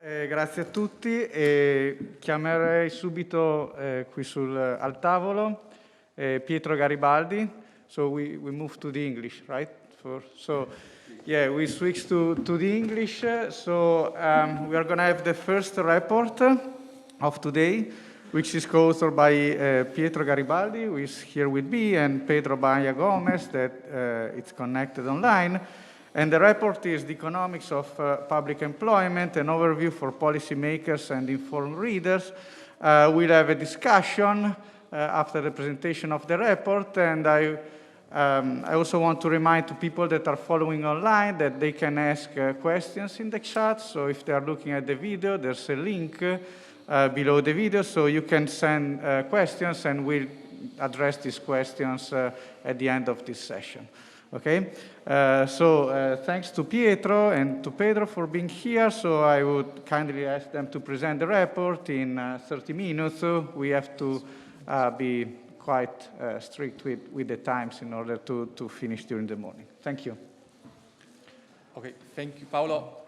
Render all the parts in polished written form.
Grazie a tutti e chiamerei subito qui al tavolo Pietro Garibaldi. So we move to the English, right? Yeah, we switch to the English. So we are going to have the first report of today, which is co-authored by Pietro Garibaldi, who is here with me, and Pedro Maia Gomes, that it's connected online. And the report is The Economics of Public Employment, an overview for policymakers and informed readers. We'll have a discussion after the presentation of the report, and I also want to remind to people that are following online that they can ask questions in the chat. So if they are looking at the video, there's a link below the video, so you can send questions, and we'll address these questions at the end of this session. Okay, so thanks to Pietro and to Pedro for being here. So I would kindly ask them to present the report in 30 minutes. We have to be quite strict with the times in order to finish during the morning. Thank you. Okay, thank you, Paolo.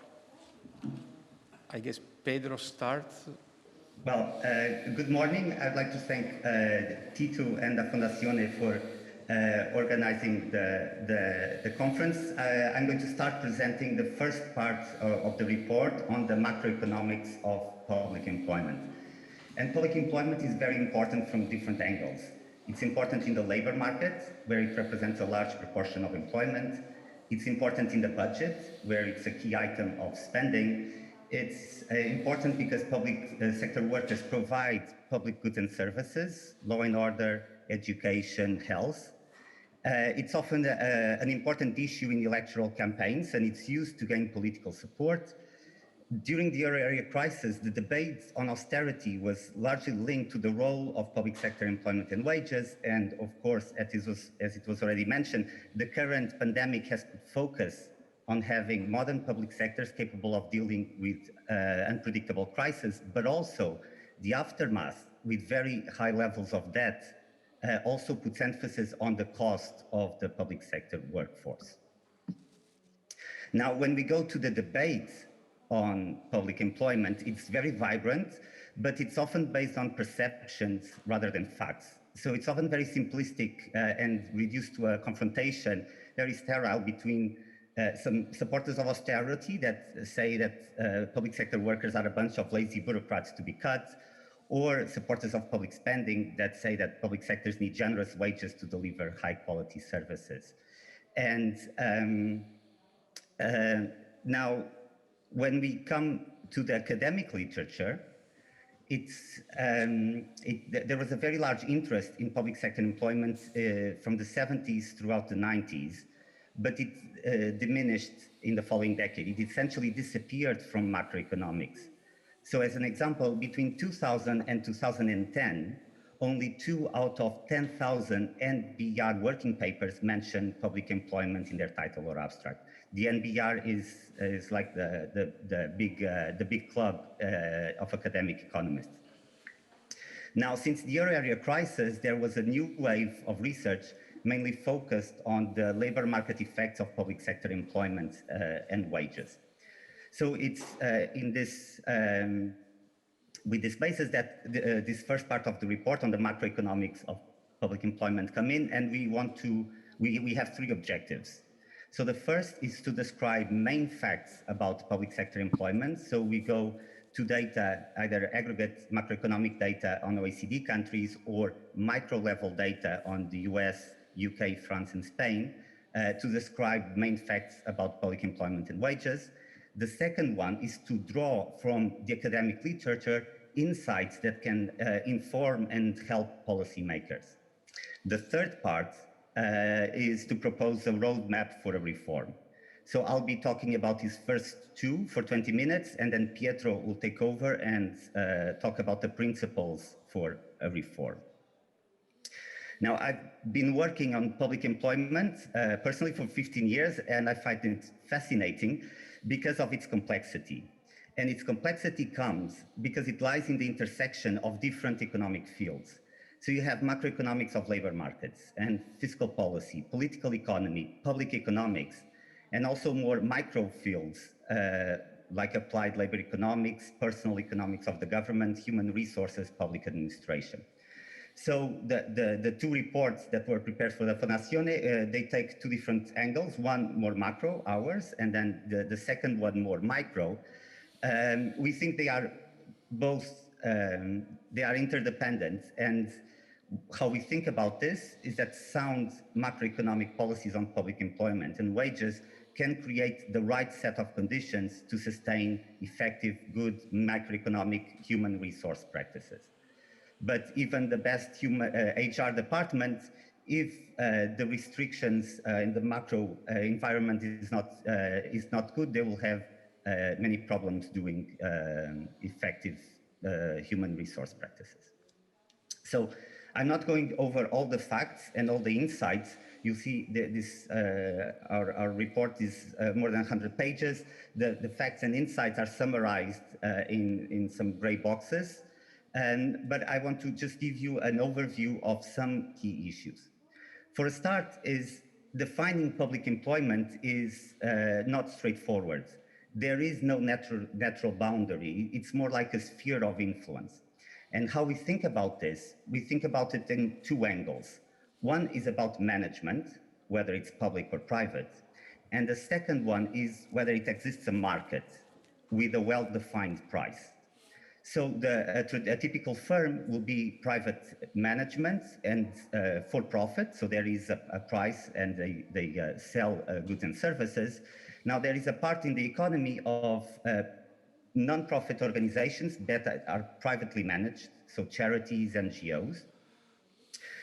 I guess Pedro starts. Well, good morning. I'd like to thank Tito and the Fondazione for organizing the conference. I'm going to start presenting the first part of the report on the macroeconomics of public employment. And public employment is very important from different angles. It's important in the labor market, where it represents a large proportion of employment. It's important in the budget, where it's a key item of spending. It's important because public sector workers provide public goods and services, law and order, education, health. It's often an important issue in electoral campaigns, and it's used to gain political support. During the euro area crisis, the debate on austerity was largely linked to the role of public sector employment and wages. And of course, as it was already mentioned, the current pandemic has put focus on having modern public sectors capable of dealing with unpredictable crises, but also the aftermath with very high levels of debt also puts emphasis on the cost of the public sector workforce. Now, when we go to the debate on public employment, it's very vibrant, but it's often based on perceptions rather than facts. So it's often very simplistic and reduced to a confrontation, very sterile between some supporters of austerity that say that public sector workers are a bunch of lazy bureaucrats to be cut, or supporters of public spending that say that public sectors need generous wages to deliver high quality services. And now, when we come to the academic literature, there was a very large interest in public sector employment from the 70s throughout the 90s, but it diminished in the following decade. It essentially disappeared from macroeconomics. So as an example, between 2000 and 2010, only 2 out of 10,000 NBR working papers mention public employment in their title or abstract. The NBR is like the big club of academic economists. Now, since the euro area crisis, there was a new wave of research mainly focused on the labor market effects of public sector employment and wages. So it's with this basis that this first part of the report on the macroeconomics of public employment come in, and we have 3 objectives. So the first is to describe main facts about public sector employment. So we go to data, either aggregate macroeconomic data on OECD countries or micro-level data on the US, UK, France, and Spain to describe main facts about public employment and wages. The second one is to draw from the academic literature insights that can inform and help policymakers. The third part is to propose a roadmap for a reform. So I'll be talking about these first 2 for 20 minutes, and then Pietro will take over and talk about the principles for a reform. Now, I've been working on public employment personally for 15 years, and I find it fascinating because of its complexity. And its complexity comes because it lies in the intersection of different economic fields. So you have macroeconomics of labor markets and fiscal policy, political economy, public economics, and also more micro fields like applied labor economics, personal economics of the government, human resources, public administration. So the two reports that were prepared for the Fondazione, they take two different angles, one more macro, ours, and then the second one more micro. We think they are both, they are interdependent, and how we think about this is that sound macroeconomic policies on public employment and wages can create the right set of conditions to sustain effective, good macroeconomic human resource practices. But even the best HR department, if the restrictions in the macro environment is not good, they will have many problems doing effective human resource practices. So I'm not going over all the facts and all the insights. You see our report is more than 100 pages. The facts and insights are summarized in some gray boxes. But I want to just give you an overview of some key issues. For a start, is defining public employment is not straightforward. There is no natural boundary. It's more like a sphere of influence. And how we think about this, we think about it in two angles. One is about management, whether it's public or private. And the second one is whether it exists a market with a well-defined price. So a typical firm will be private management and for profit. So there is a price and they sell goods and services. Now there is a part in the economy of non-profit organizations that are privately managed, so charities, NGOs.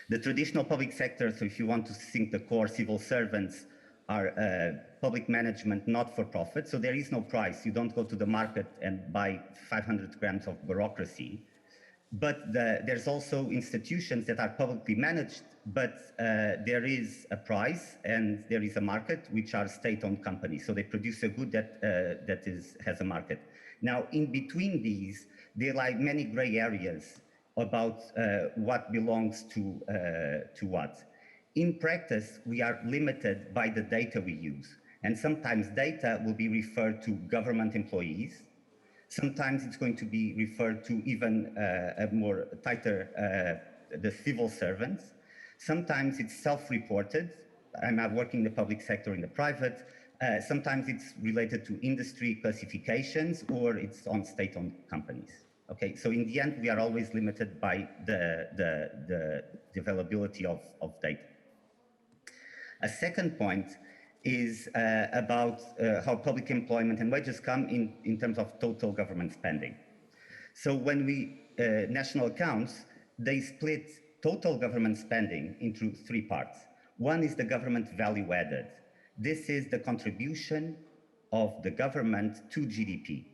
The traditional public sector, so if you want to think the core civil servants, are public management, not for profit. So there is no price. You don't go to the market and buy 500 grams of bureaucracy. But there's also institutions that are publicly managed, but there is a price and there is a market, which are state-owned companies. So they produce a good that has a market. Now, in between these, there lie many gray areas about what belongs to what. In practice, we are limited by the data we use. And sometimes data will be referred to government employees. Sometimes it's going to be referred to even a more tighter, the civil servants. Sometimes it's self-reported. I'm working in the public sector, in the private. Sometimes it's related to industry classifications, or it's on state-owned companies. Okay, so in the end, we are always limited by the availability of data. A second point is about how public employment and wages come in terms of total government spending. So when we, national accounts, they split total government spending into three parts. One is the government value added. This is the contribution of the government to GDP.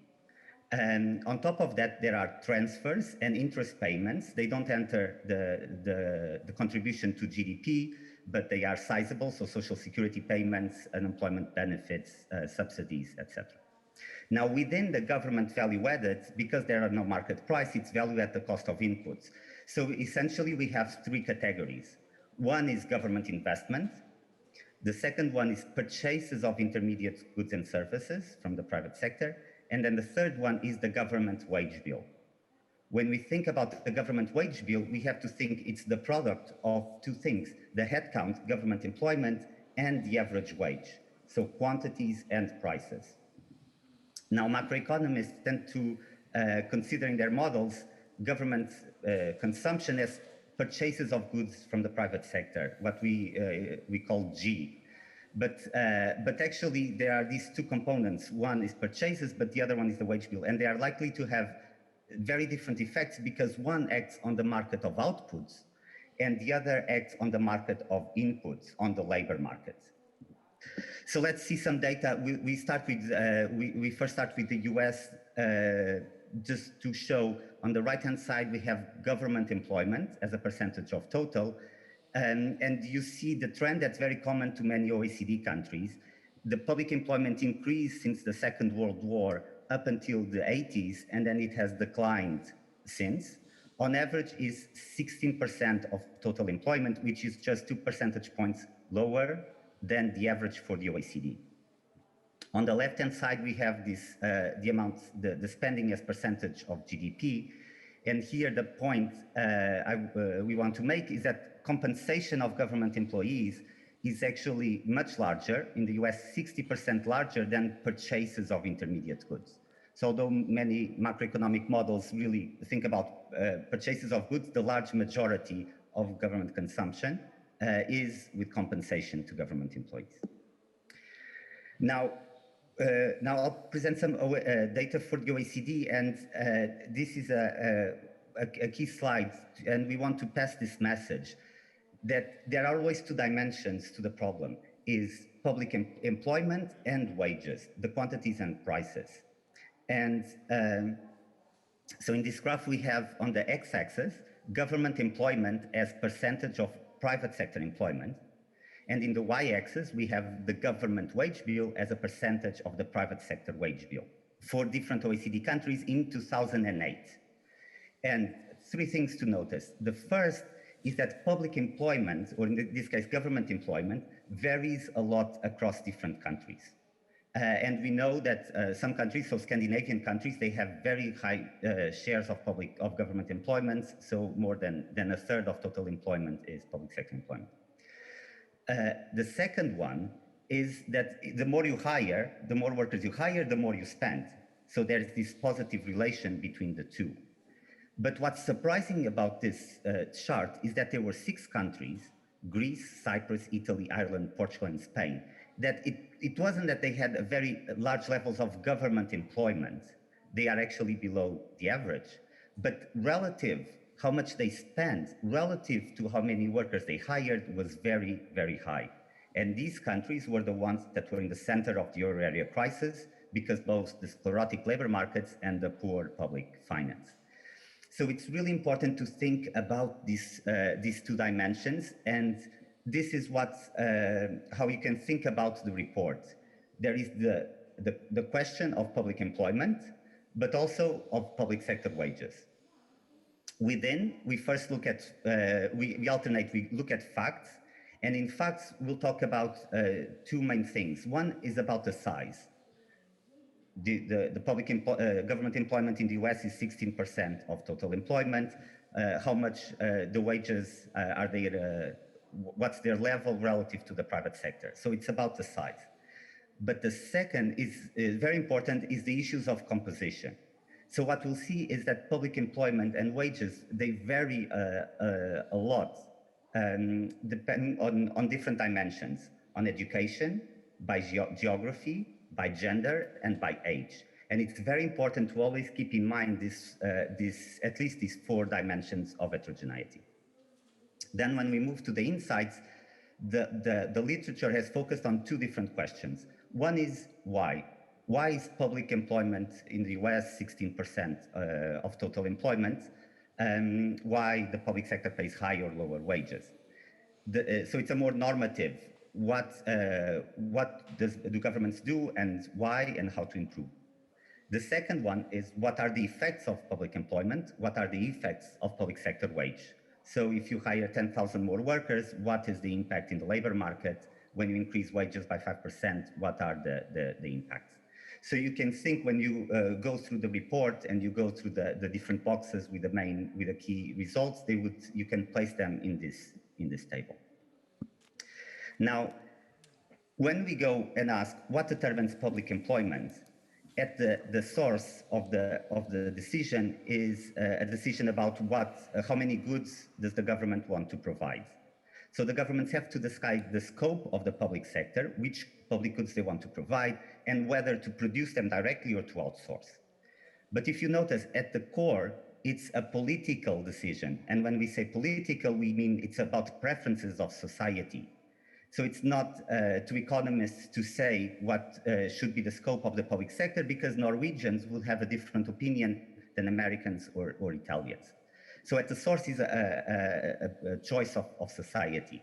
And on top of that, there are transfers and interest payments. They don't enter the contribution to GDP, but they are sizable, so social security payments, unemployment benefits, subsidies, etc. Now, within the government value added, because there are no market price, it's value at the cost of inputs. So essentially, we have three categories. One is government investment. The second one is purchases of intermediate goods and services from the private sector. And then the third one is the government wage bill. When we think about the government wage bill, we have to think it's the product of two things: the headcount, government employment, and the average wage, so quantities and prices. Now, macroeconomists tend to consider in their models government consumption as purchases of goods from the private sector, what we call G. But actually, there are these two components. One is purchases, but the other one is the wage bill. And they are likely to have very different effects because one acts on the market of outputs and the other acts on the market of inputs, on the labor market. So let's see some data. We first start with the US, just to show on the right-hand side, we have government employment as a percentage of total. And you see the trend that's very common to many OECD countries. The public employment increased since the Second World War up until the 80s, and then it has declined since. On average is 16% of total employment, which is just 2 percentage points lower than the average for the OECD. On the left-hand side, we have this, the amount, the spending as percentage of GDP. And here the point we want to make is that compensation of government employees is actually much larger, in the US 60% larger than purchases of intermediate goods. So although many macroeconomic models really think about purchases of goods, the large majority of government consumption is with compensation to government employees. Now I'll present some data for the OECD, and this is a key slide, and we want to pass this message that there are always two dimensions to the problem, is public employment and wages, the quantities and prices. And so in this graph we have on the x-axis, government employment as percentage of private sector employment. And in the y-axis, we have the government wage bill as a percentage of the private sector wage bill for different OECD countries in 2008. And three things to notice. The first is that public employment, or in this case, government employment, varies a lot across different countries. And we know that some countries, so Scandinavian countries, they have very high shares of government employment, so more than a third of total employment is public sector employment. The second one is that the more you hire, the more workers you hire, the more you spend. So there is this positive relation between the two. But what's surprising about this chart is that there were 6 countries, Greece, Cyprus, Italy, Ireland, Portugal, and Spain, that it wasn't that they had a very large levels of government employment. They are actually below the average. But relative, how much they spent relative to how many workers they hired was very, very high. And these countries were the ones that were in the center of the euro area crisis because both the sclerotic labor markets and the poor public finance. So it's really important to think about these two dimensions, and this is how you can think about the report. There is the question of public employment, but also of public sector wages. Within, we first look at, we alternate, we look at facts, and in facts, we'll talk about 2 main things. One is about the size. The government employment in the US is 16% of total employment. How much the wages are there, what's their level relative to the private sector. So it's about the size. But the second is very important is the issues of composition. So what we'll see is that public employment and wages, they vary a lot depending on different dimensions, on education, by geography, by gender, and by age. And it's very important to always keep in mind at least these 4 dimensions of heterogeneity. Then when we move to the insights, the literature has focused on 2 different questions. One is why? Why is public employment in the US 16% of total employment? Why the public sector pays higher or lower wages? So it's a more normative. What do governments do and why and how to improve? The second one is what are the effects of public employment? What are the effects of public sector wage? So if you hire 10,000 more workers, what is the impact in the labor market? When you increase wages by 5%, what are the impacts? So you can think when you go through the report and you go through the different boxes with the key results, you can place them in this table. Now, when we go and ask what determines public employment, at the source of the decision is a decision about how many goods does the government want to provide. So the governments have to decide the scope of the public sector, which public goods they want to provide, and whether to produce them directly or to outsource. But if you notice, at the core, it's a political decision. And when we say political, we mean it's about preferences of society. So it's not to economists to say what should be the scope of the public sector, because Norwegians would have a different opinion than Americans or Italians. So at the source is a choice of society.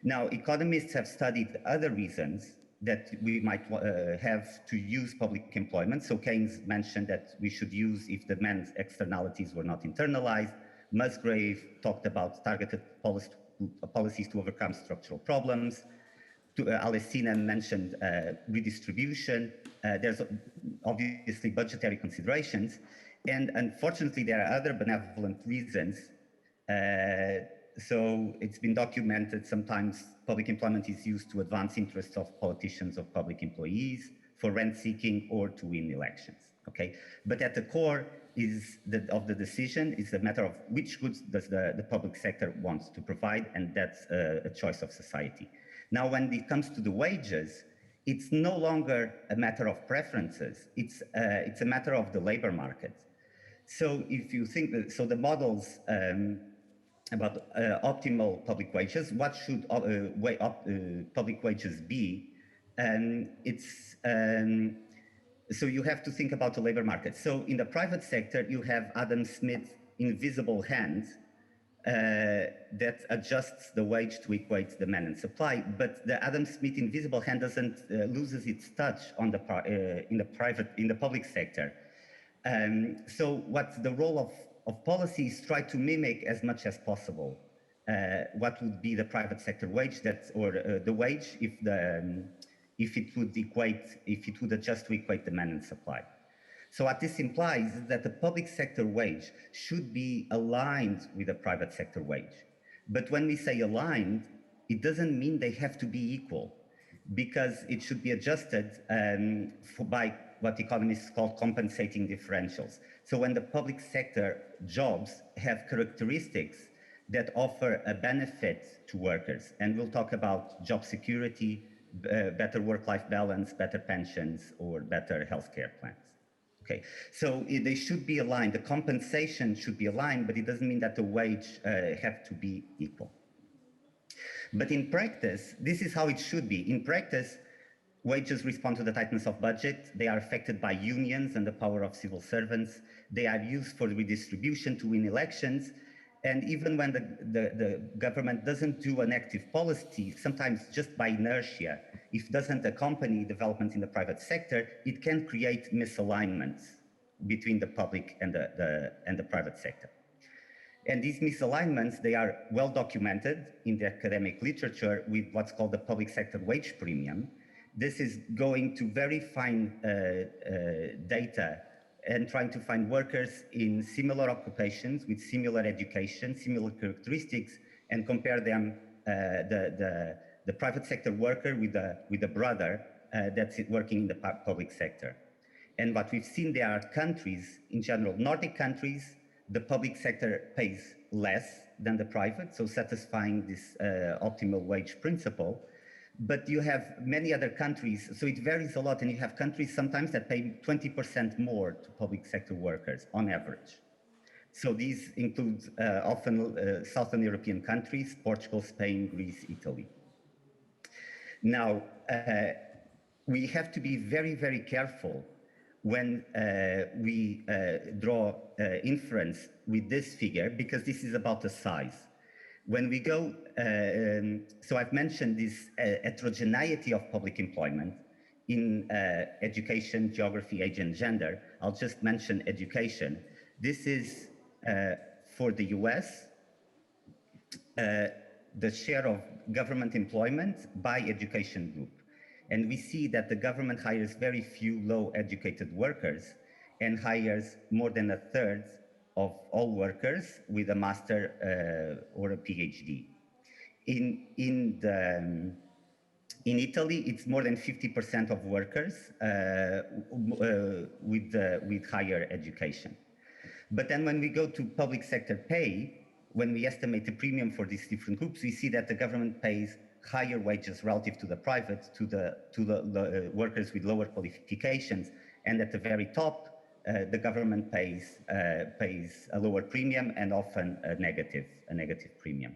Now, economists have studied other reasons that we might have to use public employment. So Keynes mentioned that we should use if demand externalities were not internalized. Musgrave talked about targeted policies to overcome structural problems. Alessina mentioned redistribution. There's obviously budgetary considerations. And unfortunately, there are other benevolent reasons. So it's been documented sometimes public employment is used to advance interests of politicians, of public employees, for rent seeking or to win elections. Okay, but at the core of the decision is a matter of which goods does the public sector wants to provide, and that's a choice of society. Now, when it comes to the wages, it's no longer a matter of preferences. It's a matter of the labor market. So if you think that, so the models about optimal public wages, what should public wages be? So you have to think about the labor market. So in the private sector, you have Adam Smith's invisible hand that adjusts the wage to equate demand and supply, but the Adam Smith invisible hand doesn't loses its touch on the in the public sector. So what the role of policy is try to mimic as much as possible what would be the private sector wage or the wage if it would adjust to equate demand and supply. So what this implies is that the public sector wage should be aligned with the private sector wage. But when we say aligned, it doesn't mean they have to be equal, because it should be adjusted by what economists call compensating differentials. So when the public sector jobs have characteristics that offer a benefit to workers, and we'll talk about job security, better work-life balance, better pensions, or better healthcare plans. Okay, so they should be aligned. The compensation should be aligned, but it doesn't mean that the wage have to be equal. But in practice, this is how it should be. In practice, wages respond to the tightness of budget. They are affected by unions and the power of civil servants. They are used for redistribution to win elections. And even when the government doesn't do an active policy, sometimes just by inertia, if it doesn't accompany development in the private sector, it can create misalignments between the public and the private sector. And these misalignments, they are well documented in the academic literature with what's called the public sector wage premium. This is going to very fine data and trying to find workers in similar occupations with similar education, similar characteristics, and compare them, the private sector worker with a brother that's working in the public sector. And what we've seen, there are countries, in general, Nordic countries, the public sector pays less than the private, so satisfying this optimal wage principle. But you have many other countries, so it varies a lot, and you have countries sometimes that pay 20% more to public sector workers on average. So these include often Southern European countries, Portugal, Spain, Greece, Italy. Now, we have to be very, very careful when we draw inference with this figure, because this is about the size. When we go, so I've mentioned this heterogeneity of public employment in education, geography, age, and gender. I'll just mention education. This is, for the US, the share of government employment by education group. And we see that the government hires very few low-educated workers and hires more than a third of all workers with a master or a PhD. In Italy, it's more than 50% of workers with higher education. But then when we go to public sector pay, when we estimate the premium for these different groups, we see that the government pays higher wages relative to the private, to the workers with lower qualifications, and at the very top, the government pays a lower premium and often a negative premium.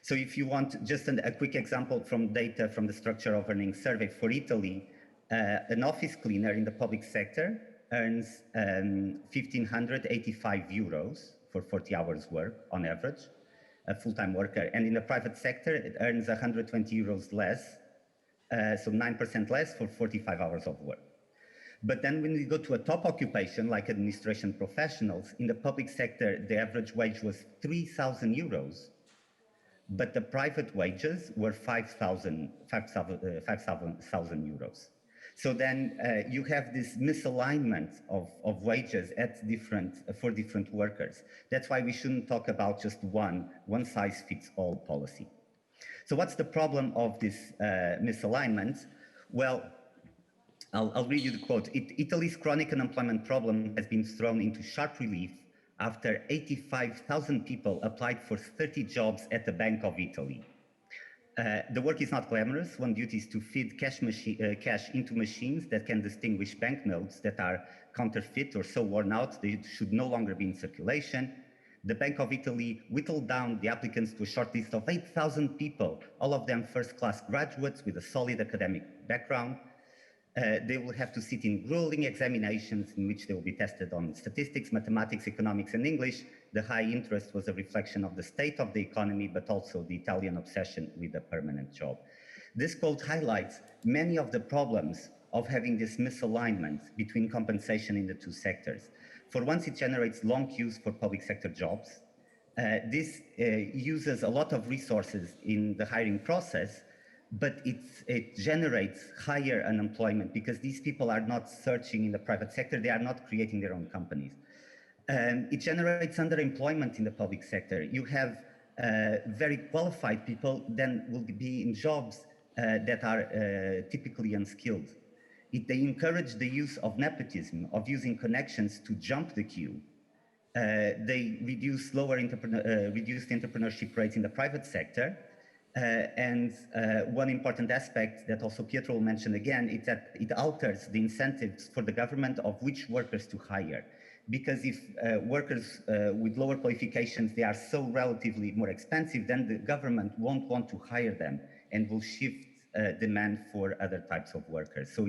So if you want just a quick example from data from the Structure of Earnings Survey for Italy, an office cleaner in the public sector earns 1,585 euros for 40 hours work on average, a full-time worker. And in the private sector, it earns 120 euros less, so 9% less for 45 hours of work. But then when we go to a top occupation, like administration professionals, in the public sector, the average wage was 3,000 euros. but the private wages were 5,000 euros. So then you have this misalignment of wages at for different workers. That's why we shouldn't talk about just one-size-fits-all policy. So what's the problem of this misalignment? Well, I'll read you the quote. Italy's chronic unemployment problem has been thrown into sharp relief after 85,000 people applied for 30 jobs at the Bank of Italy. The work is not glamorous. One duty is to feed cash into machines that can distinguish banknotes that are counterfeit or so worn out they should no longer be in circulation. The Bank of Italy whittled down the applicants to a short list of 8,000 people, all of them first-class graduates with a solid academic background. They will have to sit in grueling examinations in which they will be tested on statistics, mathematics, economics, and English. The high interest was a reflection of the state of the economy, but also the Italian obsession with a permanent job. This quote highlights many of the problems of having this misalignment between compensation in the two sectors. For once, it generates long queues for public sector jobs. This uses a lot of resources in the hiring process, but it generates higher unemployment because these people are not searching in the private sector, they are not creating their own companies. It generates underemployment in the public sector. You have very qualified people then will be in jobs that are typically unskilled. They encourage the use of nepotism, of using connections to jump the queue. They reduce reduced entrepreneurship rates in the private sector. And one important aspect that also Pietro will mention again is that it alters the incentives for the government of which workers to hire. Because if workers with lower qualifications, they are so relatively more expensive, then the government won't want to hire them and will shift demand for other types of workers. So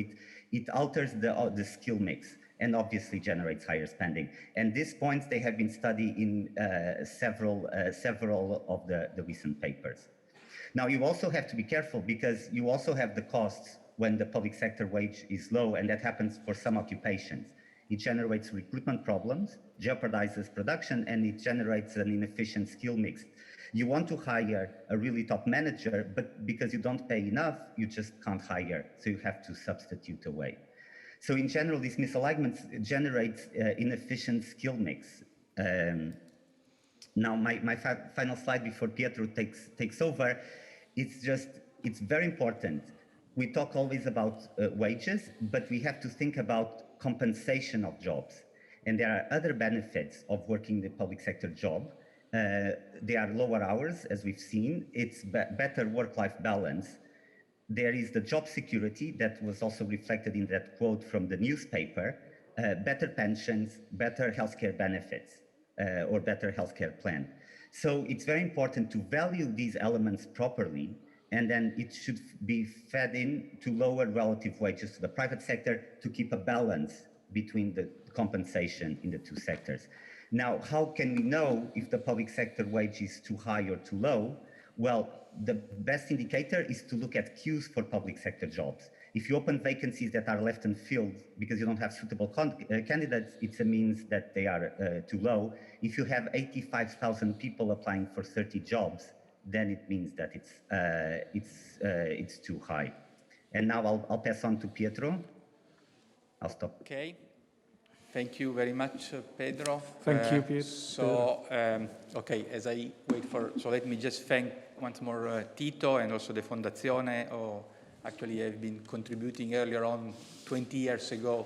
it alters the skill mix and obviously generates higher spending. And these points, they have been studied in several of the recent papers. Now, you also have to be careful because you also have the costs when the public sector wage is low, and that happens for some occupations. It generates recruitment problems, jeopardizes production, and it generates an inefficient skill mix. You want to hire a really top manager, but because you don't pay enough, you just can't hire, so you have to substitute away. So in general, this misalignment generates inefficient skill mix. Now, my final slide before Pietro takes over, it's very important. We talk always about wages, but we have to think about compensation of jobs. And there are other benefits of working the public sector job. They are lower hours, as we've seen. It's better work-life balance. There is the job security that was also reflected in that quote from the newspaper, better pensions, better healthcare benefits, or better healthcare plan. So it's very important to value these elements properly, and then it should be fed in to lower relative wages to the private sector to keep a balance between the compensation in the two sectors. Now, how can we know if the public sector wage is too high or too low? Well, the best indicator is to look at queues for public sector jobs. If you open vacancies that are left unfilled because you don't have suitable candidates, it's a means that they are too low. If you have 85,000 people applying for 30 jobs, then it means that it's too high. And now I'll pass on to Pietro. I'll stop. Okay. Thank you very much, Pedro. Thank you, Pietro. So, okay, as I wait so let me just thank once more Tito and also the Fondazione. Actually, I've been contributing earlier on 20 years ago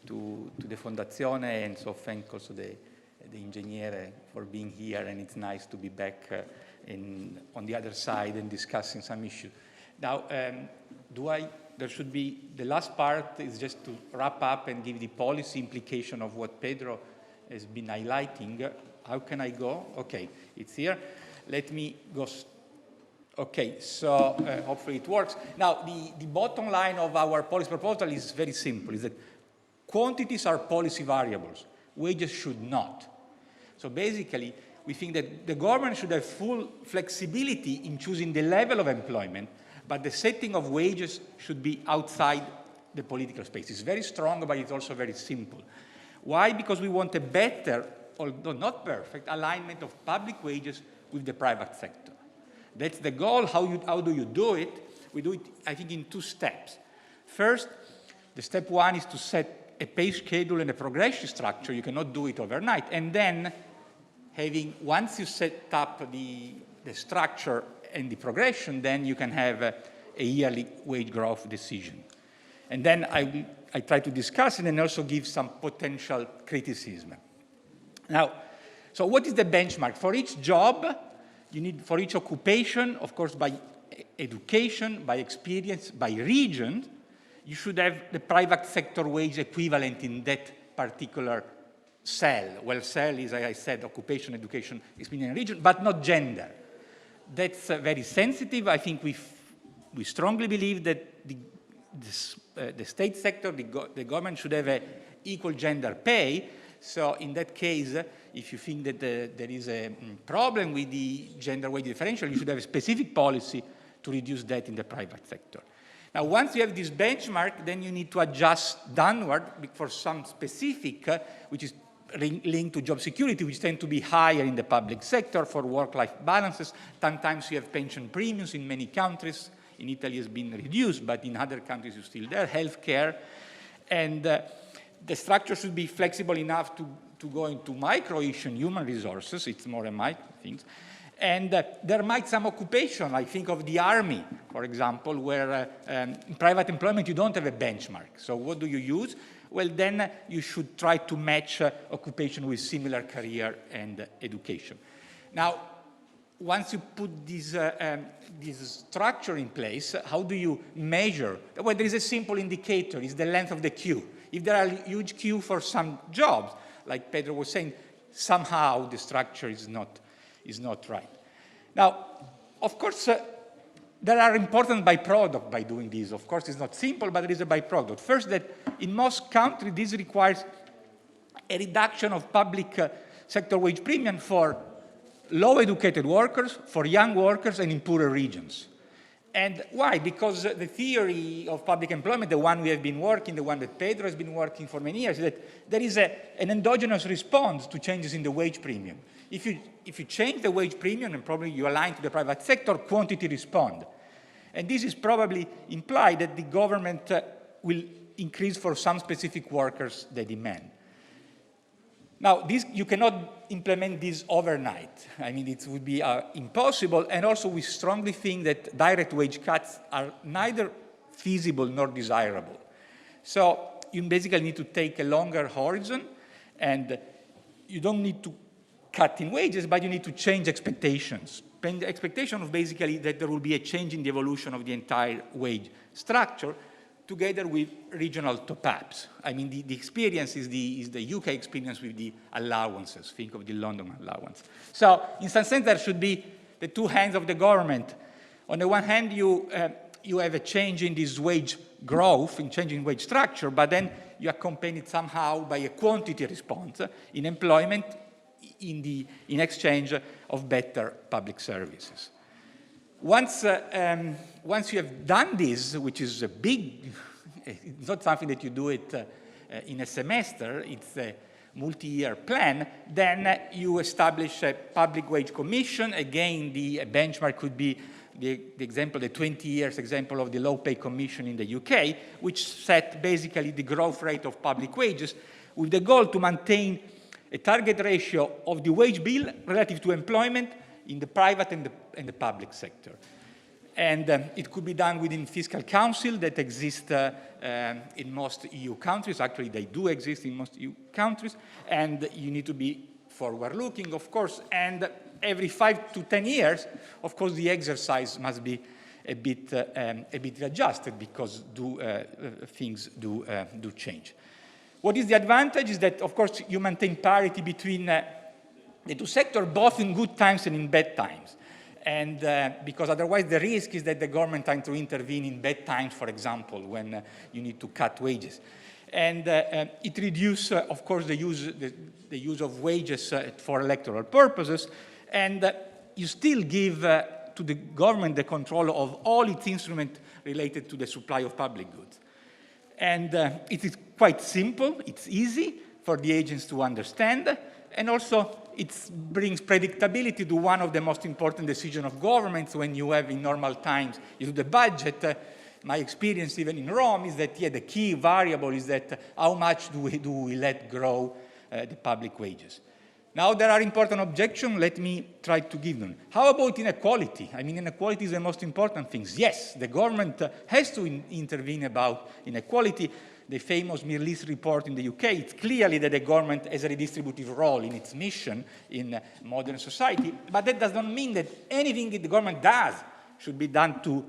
to the Fondazione, and so thank also the Ingegnere for being here, and it's nice to be back on the other side and discussing some issues. Now, there should be, the last part is just to wrap up and give the policy implication of what Pedro has been highlighting. How can I go? Okay, it's here. Let me go. Okay, so hopefully it works. Now, the bottom line of our policy proposal is very simple, is that quantities are policy variables. Wages should not. So basically, we think that the government should have full flexibility in choosing the level of employment, but the setting of wages should be outside the political space. It's very strong, but it's also very simple. Why? Because we want a better, although not perfect, alignment of public wages with the private sector. That's the goal. How do you do it? We do it, I think, in 2 steps. First, the step 1 is to set a pay schedule and a progression structure. You cannot do it overnight. And then, once you set up the structure and the progression, then you can have a yearly wage growth decision. And then I try to discuss it and also give some potential criticism. Now, so what is the benchmark? For each job, you need, for each occupation, of course, by education, by experience, by region, you should have the private sector wage equivalent in that particular cell. Well, cell is, as I said, occupation, education, experience, and region, but not gender. That's very sensitive. I think we strongly believe that the state sector, the government should have an equal gender pay. So in that case, if you think that there is a problem with the gender wage differential, you should have a specific policy to reduce that in the private sector. Now, once you have this benchmark, then you need to adjust downward for some specific, which is linked to job security, which tend to be higher in the public sector for work-life balances. Sometimes you have pension premiums in many countries. In Italy, it's been reduced, but in other countries, it's still there. Healthcare. And the structure should be flexible enough to go into micro-issue and human resources. It's more and micro things. And there might some occupation, I think of the army, for example, where in private employment you don't have a benchmark. So what do you use? Well, then you should try to match occupation with similar career and education. Now, once you put this structure in place, how do you measure? Well, there is a simple indicator, it's the length of the queue. If there are a huge queue for some jobs, like Pedro was saying, somehow the structure is not right. Now, of course, there are important byproducts by doing this. Of course, it's not simple, but there is a byproduct. First, that in most countries, this requires a reduction of public sector wage premium for low-educated workers, for young workers, and in poorer regions. And why? Because the theory of public employment, the one we have been working, the one that Pedro has been working for many years, is that there is an endogenous response to changes in the wage premium. If you change the wage premium and probably you align to the private sector, quantity respond. And this is probably implied that the government will increase for some specific workers the demand. Now, you cannot implement this overnight. I mean, it would be impossible, and also we strongly think that direct wage cuts are neither feasible nor desirable. So you basically need to take a longer horizon, and you don't need to cut in wages, but you need to change expectations. The expectation of basically that there will be a change in the evolution of the entire wage structure, together with regional top-ups. I mean, the experience is the UK experience with the allowances. Think of the London allowance. So in some sense, there should be the two hands of the government. On the one hand, you have a change in this wage growth, in changing wage structure, but then you accompany it somehow by a quantity response in employment in exchange of better public services. Once you have done this, which is a big, it's not something that you do it in a semester, it's a multi-year plan, then you establish a public wage commission. Again, the benchmark could be the example, the 20 years example of the low pay commission in the UK, which set basically the growth rate of public wages with the goal to maintain a target ratio of the wage bill relative to employment in the private and the public sector. And it could be done within fiscal council that exist in most EU countries. Actually, they do exist in most EU countries. And you need to be forward-looking, of course. And every 5 to 10 years, of course, the exercise must be a bit adjusted because things do change. What is the advantage is that, of course, you maintain parity between the two sectors, both in good times and in bad times. And because otherwise the risk is that the government tries to intervene in bad times, for example, when you need to cut wages. And it reduces, of course, the use of wages for electoral purposes. And you still give to the government the control of all its instruments related to the supply of public goods. And it is quite simple. It's easy for the agents to understand. And also, it brings predictability to one of the most important decisions of governments when you have in normal times, you do the budget. My experience even in Rome is that, yeah, the key variable is that how much do we let grow the public wages. Now, there are important objections. Let me try to give them. How about inequality? I mean, inequality is the most important thing. Yes, the government has to intervene about inequality. The famous Middle East report in the UK, it's clearly that the government has a redistributive role in its mission in modern society, but that does not mean that anything that the government does should be done to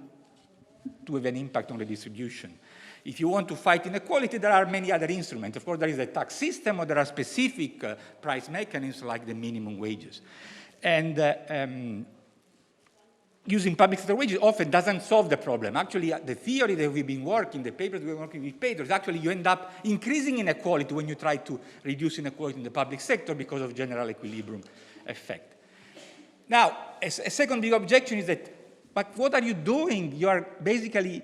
have an impact on redistribution. If you want to fight inequality, there are many other instruments. Of course, there is a tax system, or there are specific price mechanisms like the minimum wages. And using public sector wages often doesn't solve the problem. Actually, the theory that we've been working, the papers we've been working with Pedro, is actually you end up increasing inequality when you try to reduce inequality in the public sector because of general equilibrium effect. Now, a second big objection is that, but what are you doing? You are basically,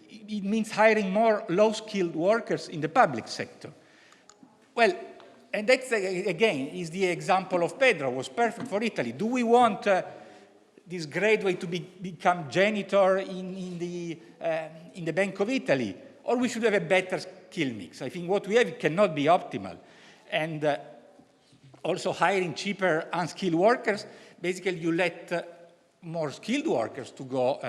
it means hiring more low-skilled workers in the public sector. Well, and that's, again, is the example of Pedro, was perfect for Italy. Do we want this graduate to become janitor in the Bank of Italy? Or we should have a better skill mix? I think what we have cannot be optimal. And also hiring cheaper unskilled workers, basically you let more skilled workers to go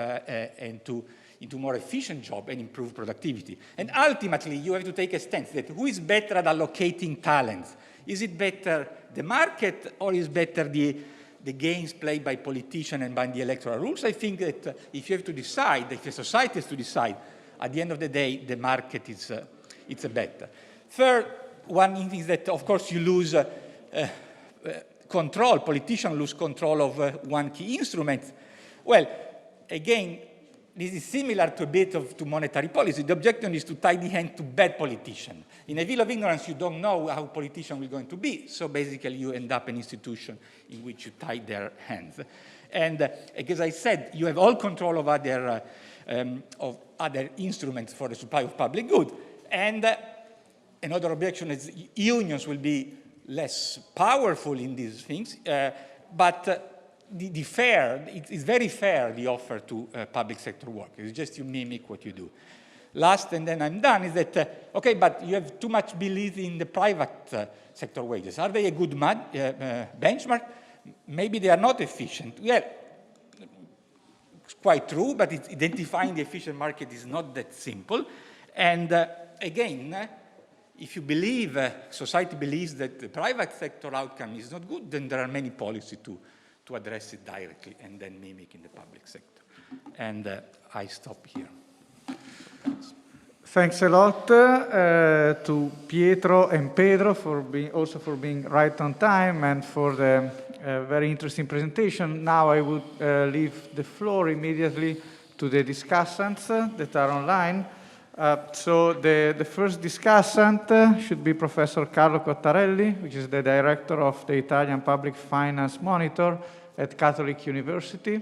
into more efficient job and improve productivity. And ultimately, you have to take a stance that who is better at allocating talents? Is it better the market, or is better the games played by politicians and by the electoral rules? I think that if you have to decide, if the society has to decide, at the end of the day, the market is it's a better. Third, one thing is that, of course, you lose control. Politicians lose control of one key instrument. Well, again, this is similar to a bit to monetary policy. The objection is to tie the hand to bad politicians. In a veil of ignorance, you don't know how politicians will going to be. So basically, you end up an institution in which you tie their hands. And as I said, you have all control of other instruments for the supply of public good. And another objection is unions will be less powerful in these things, but it's very fair, the offer to public sector workers. It's just you mimic what you do. Last, and then I'm done, is that, okay, but you have too much belief in the private sector wages. Are they a good benchmark? Maybe they are not efficient. Well, it's quite true, but identifying the efficient market is not that simple. And again, if you believe, society believes that the private sector outcome is not good, then there are many policies to address it directly and then mimic in the public sector. And I stop here. Thanks a lot to Pietro and Pedro for being right on time and for the very interesting presentation. Now I would leave the floor immediately to the discussants that are online. So the first discussant should be Professor Carlo Cottarelli, which is the director of the Italian Public Finance Monitor at Catholic University.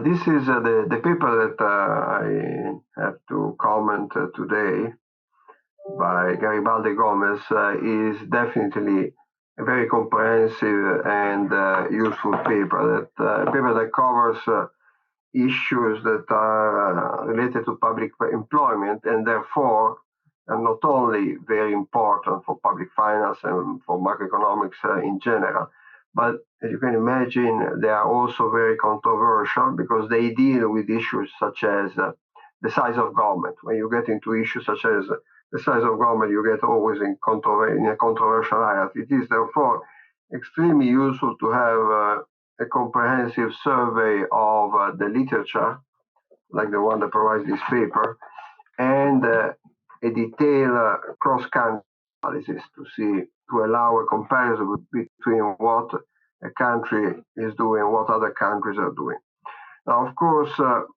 This is the paper that I have to comment today by Garibaldi Gomes is definitely a very comprehensive and useful paper that covers issues that are related to public employment and therefore are not only very important for public finance and for macroeconomics in general, but as you can imagine, they are also very controversial because they deal with issues such as the size of government. When you get into issues such as the size of government, you get always in a controversial area. It is therefore extremely useful to have a comprehensive survey of the literature, like the one that provides this paper, and a detailed cross-country analysis to allow a comparison between what a country is doing and what other countries are doing. Now, of course,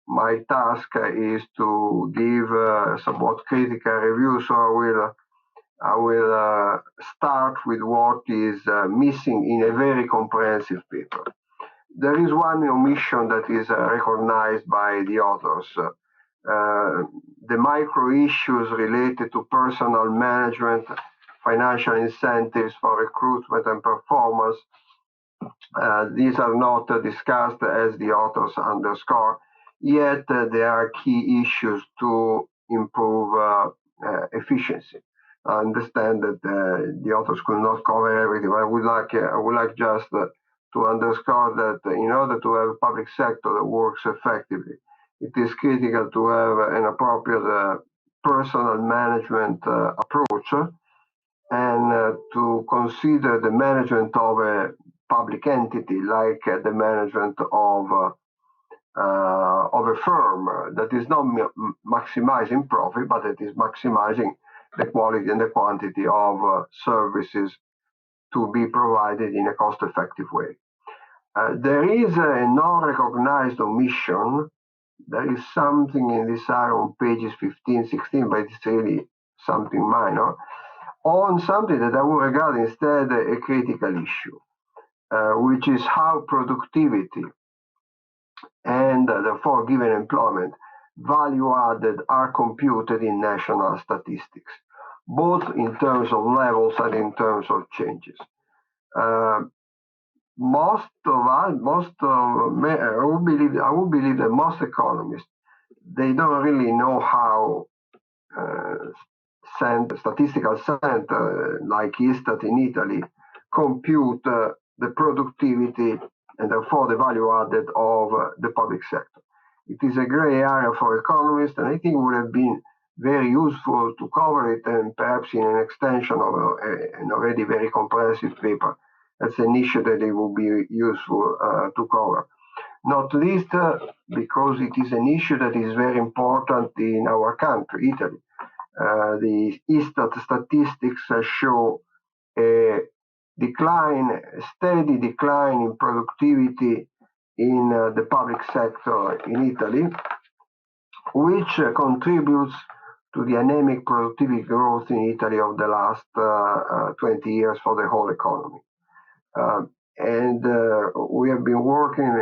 my task is to give a somewhat critical review, so I will start with what is missing in a very comprehensive paper. There is one omission that is recognized by the authors. The micro issues related to personal management financial incentives for recruitment and performance. These are not discussed as the authors underscore, yet there are key issues to improve efficiency. I understand that the authors could not cover everything, but I would like just to underscore that in order to have a public sector that works effectively, it is critical to have an appropriate personal management approach and to consider the management of a public entity like the management of a firm that is not maximizing profit, but it is maximizing the quality and the quantity of services to be provided in a cost-effective way. There is a non-recognized omission. There is something in this area on pages 15, 16, but it's really something minor, on something that I would regard instead a critical issue, which is how productivity and therefore given employment value added are computed in national statistics, both in terms of levels and in terms of changes. I would believe that most economists, they don't really know how statistical center like Istat in Italy compute the productivity and therefore the value added of the public sector. It is a gray area for economists, and I think it would have been very useful to cover it, and perhaps in an extension of an already very comprehensive paper. That's an issue that it would be useful to cover. Not least because it is an issue that is very important in our country, Italy. The Istat statistics show a steady decline in productivity in the public sector in Italy, which contributes to the anemic productivity growth in Italy of the last 20 years for the whole economy. And we have been working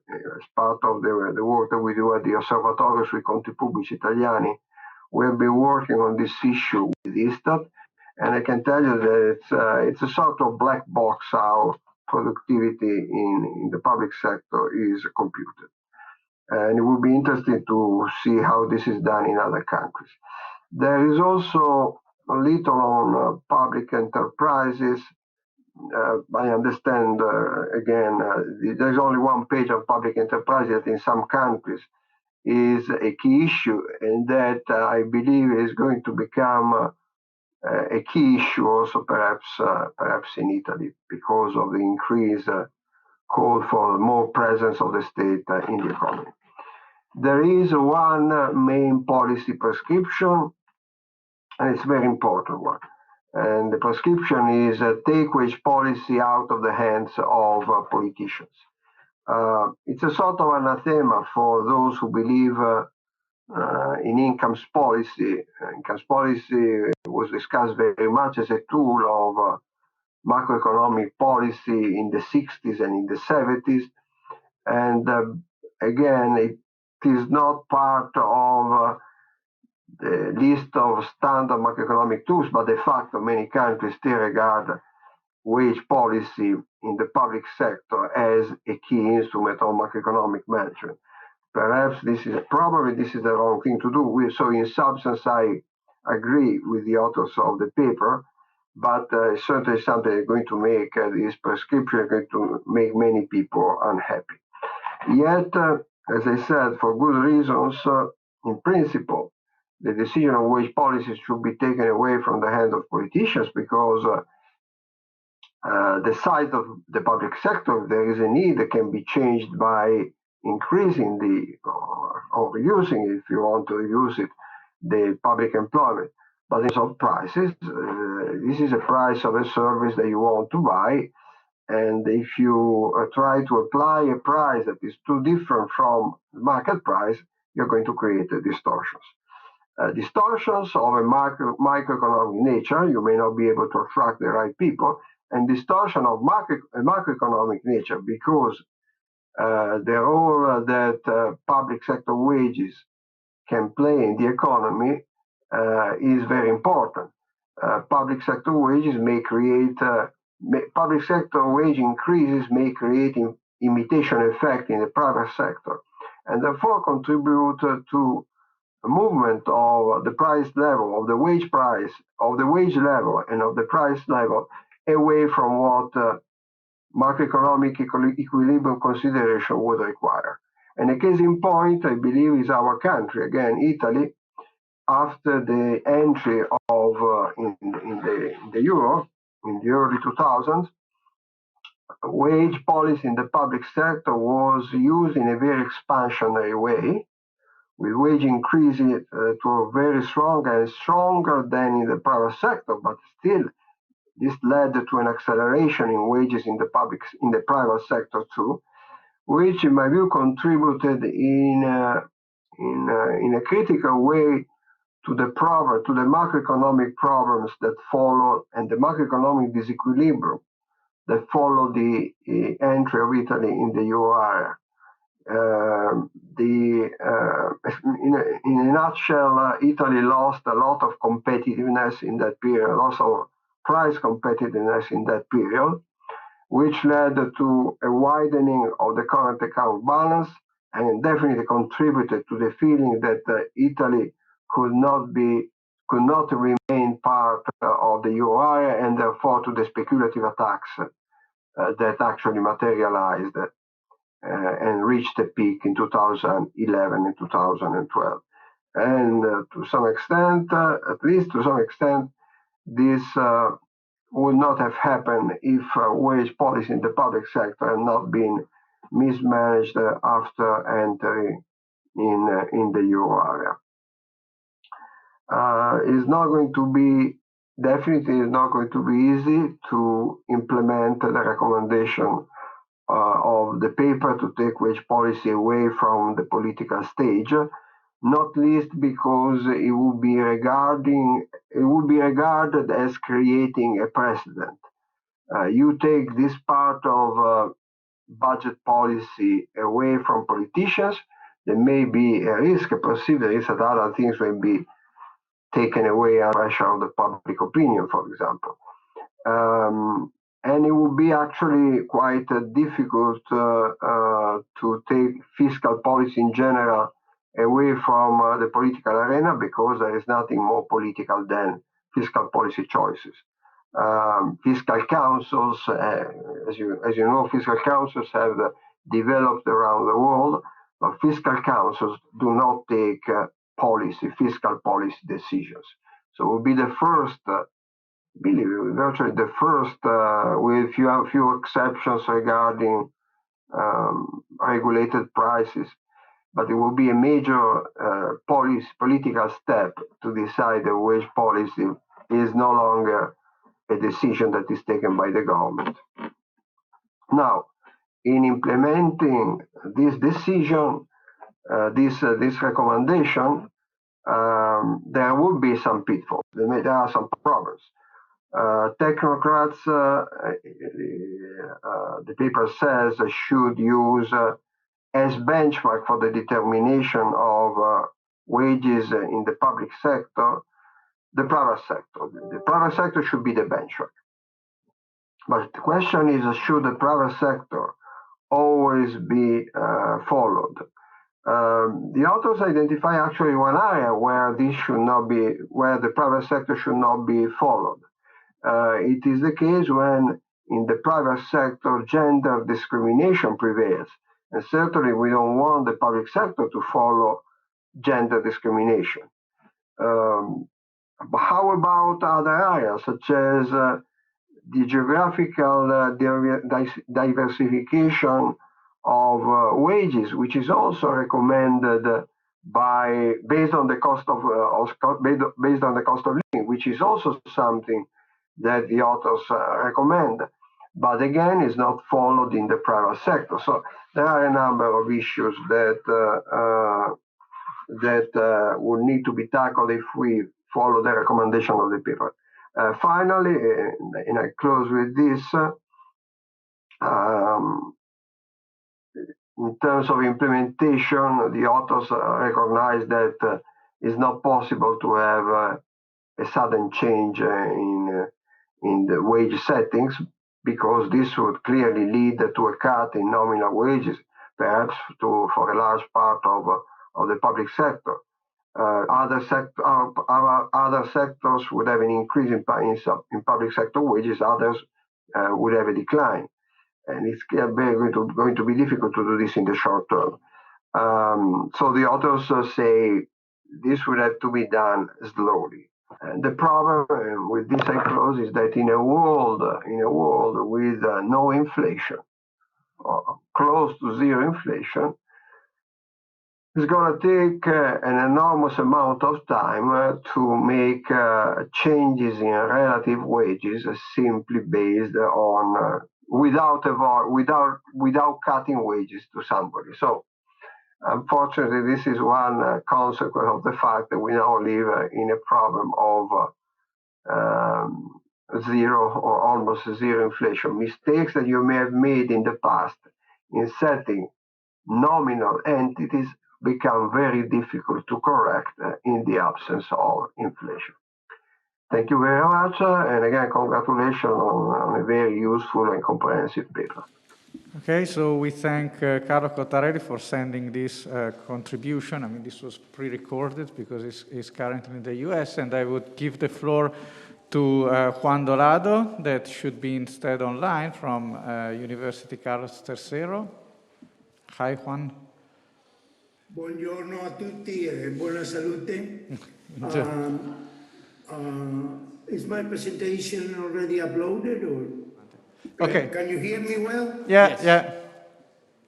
as part of the work that we do at the Osservatorio sui conti pubblici italiani. We have been working on this issue with Istat, and I can tell you that it's a sort of black box how productivity in the public sector is computed. And it would be interesting to see how this is done in other countries. There is also a little on public enterprises. I understand, again, there's only one page on public enterprise that in some countries is a key issue, and that I believe is going to become a key issue also perhaps in Italy because of the increased call for more presence of the state in the economy. There is one main policy prescription, and it's a very important one. And the prescription is take wage policy out of the hands of politicians. It's a sort of anathema for those who believe in incomes policy. Incomes policy was discussed very much as a tool of macroeconomic policy in the 60s and in the 70s. And again, it is not part of the list of standard macroeconomic tools, but de facto many countries still regard wage policy in the public sector as a key instrument of macroeconomic management. Perhaps this is the wrong thing to do. So in substance, I agree with the authors of the paper, but certainly something is going to make this prescription going to make many people unhappy. Yet, as I said, for good reasons, in principle, the decision on wage policies should be taken away from the hands of politicians because the size of the public sector, if there is a need, that can be changed by increasing or reducing, if you want to reduce it, the public employment. But in terms of prices, this is a price of a service that you want to buy. And if you try to apply a price that is too different from the market price, you're going to create distortions. Distortions of a microeconomic nature, you may not be able to attract the right people, and distortion of macroeconomic nature because the role that public sector wages can play in the economy is very important. public sector wages may create, public sector wage increases may create imitation effect in the private sector, and therefore contribute to a movement of the price level, of the wage price, of the wage level, and of the price level away from what macroeconomic equilibrium consideration would require. And a case in point, I believe, is our country, again, Italy, after the entry of in the euro in the early 2000s. Wage policy in the public sector was used in a very expansionary way, with wage increases that were very strong and stronger than in the private sector, but still this led to an acceleration in wages in the private sector too, which in my view contributed in a critical way to the macroeconomic problems that followed and the macroeconomic disequilibrium that followed the entry of Italy in the euro area. In a nutshell, Italy lost a lot of competitiveness in that period, also price competitiveness in that period, which led to a widening of the current account balance and definitely contributed to the feeling that Italy could not remain part of the euro area, and therefore to the speculative attacks that actually materialized and reached a peak in 2011 and 2012. And to some extent, at least to some extent, this would not have happened if wage policy in the public sector had not been mismanaged after entering in the euro area. It's not going to be, definitely is not going to be easy to implement the recommendation of the paper to take wage policy away from the political stage, not least because it would be regarded as creating a precedent. You take this part of budget policy away from politicians, there may be a risk, a perceived risk that other things may be taken away under pressure of the public opinion, for example. And it would be actually quite difficult to take fiscal policy in general away from the political arena, because there is nothing more political than fiscal policy choices. Fiscal councils, as you know, fiscal councils have developed around the world, but fiscal councils do not take fiscal policy decisions. So it will be the first, virtually the first, with few exceptions regarding regulated prices, but it will be a major political step to decide that wage policy is no longer a decision that is taken by the government. Now, in implementing this decision, this recommendation, there will be some pitfalls. There are some problems. Technocrats, the paper says, should use as benchmark for the determination of wages in the public sector, the private sector. The private sector should be the benchmark. But the question is, should the private sector always be followed? The authors identify actually one area where this should not be, where the private sector should not be followed. It is the case when in the private sector gender discrimination prevails. And certainly we don't want the public sector to follow gender discrimination. But how about other areas, such as the geographical diversification of wages, which is also recommended based on the cost of living, which is also something that the authors recommend, but again is not followed in the private sector. So there are a number of issues that will need to be tackled if we follow the recommendation of the paper. Finally, and I close with this, in terms of implementation, the authors recognize that it's not possible to have a sudden change in the wage settings, because this would clearly lead to a cut in nominal wages, perhaps for a large part of the public sector. Other sectors would have an increase in public sector wages, others would have a decline. And it's going to be difficult to do this in the short term. So the authors say this would have to be done slowly. And the problem with this I close is that in a world with no inflation, or close to zero inflation, it's going to take an enormous amount of time to make changes in relative wages simply based on without cutting wages to somebody. So unfortunately, this is one consequence of the fact that we now live in a problem of zero or almost zero inflation. Mistakes that you may have made in the past in setting nominal entities become very difficult to correct in the absence of inflation. Thank you very much, and again, congratulations on a very useful and comprehensive paper. Okay, so we thank Carlo Cottarelli for sending this contribution. I mean, this was pre-recorded because he's currently in the US, and I would give the floor to Juan Dolado, that should be instead online from University Carlos III. Hi, Juan. Buongiorno a tutti e buona salute. Is my presentation already uploaded, or Okay. Can you hear me well? Yeah, Yes. yeah.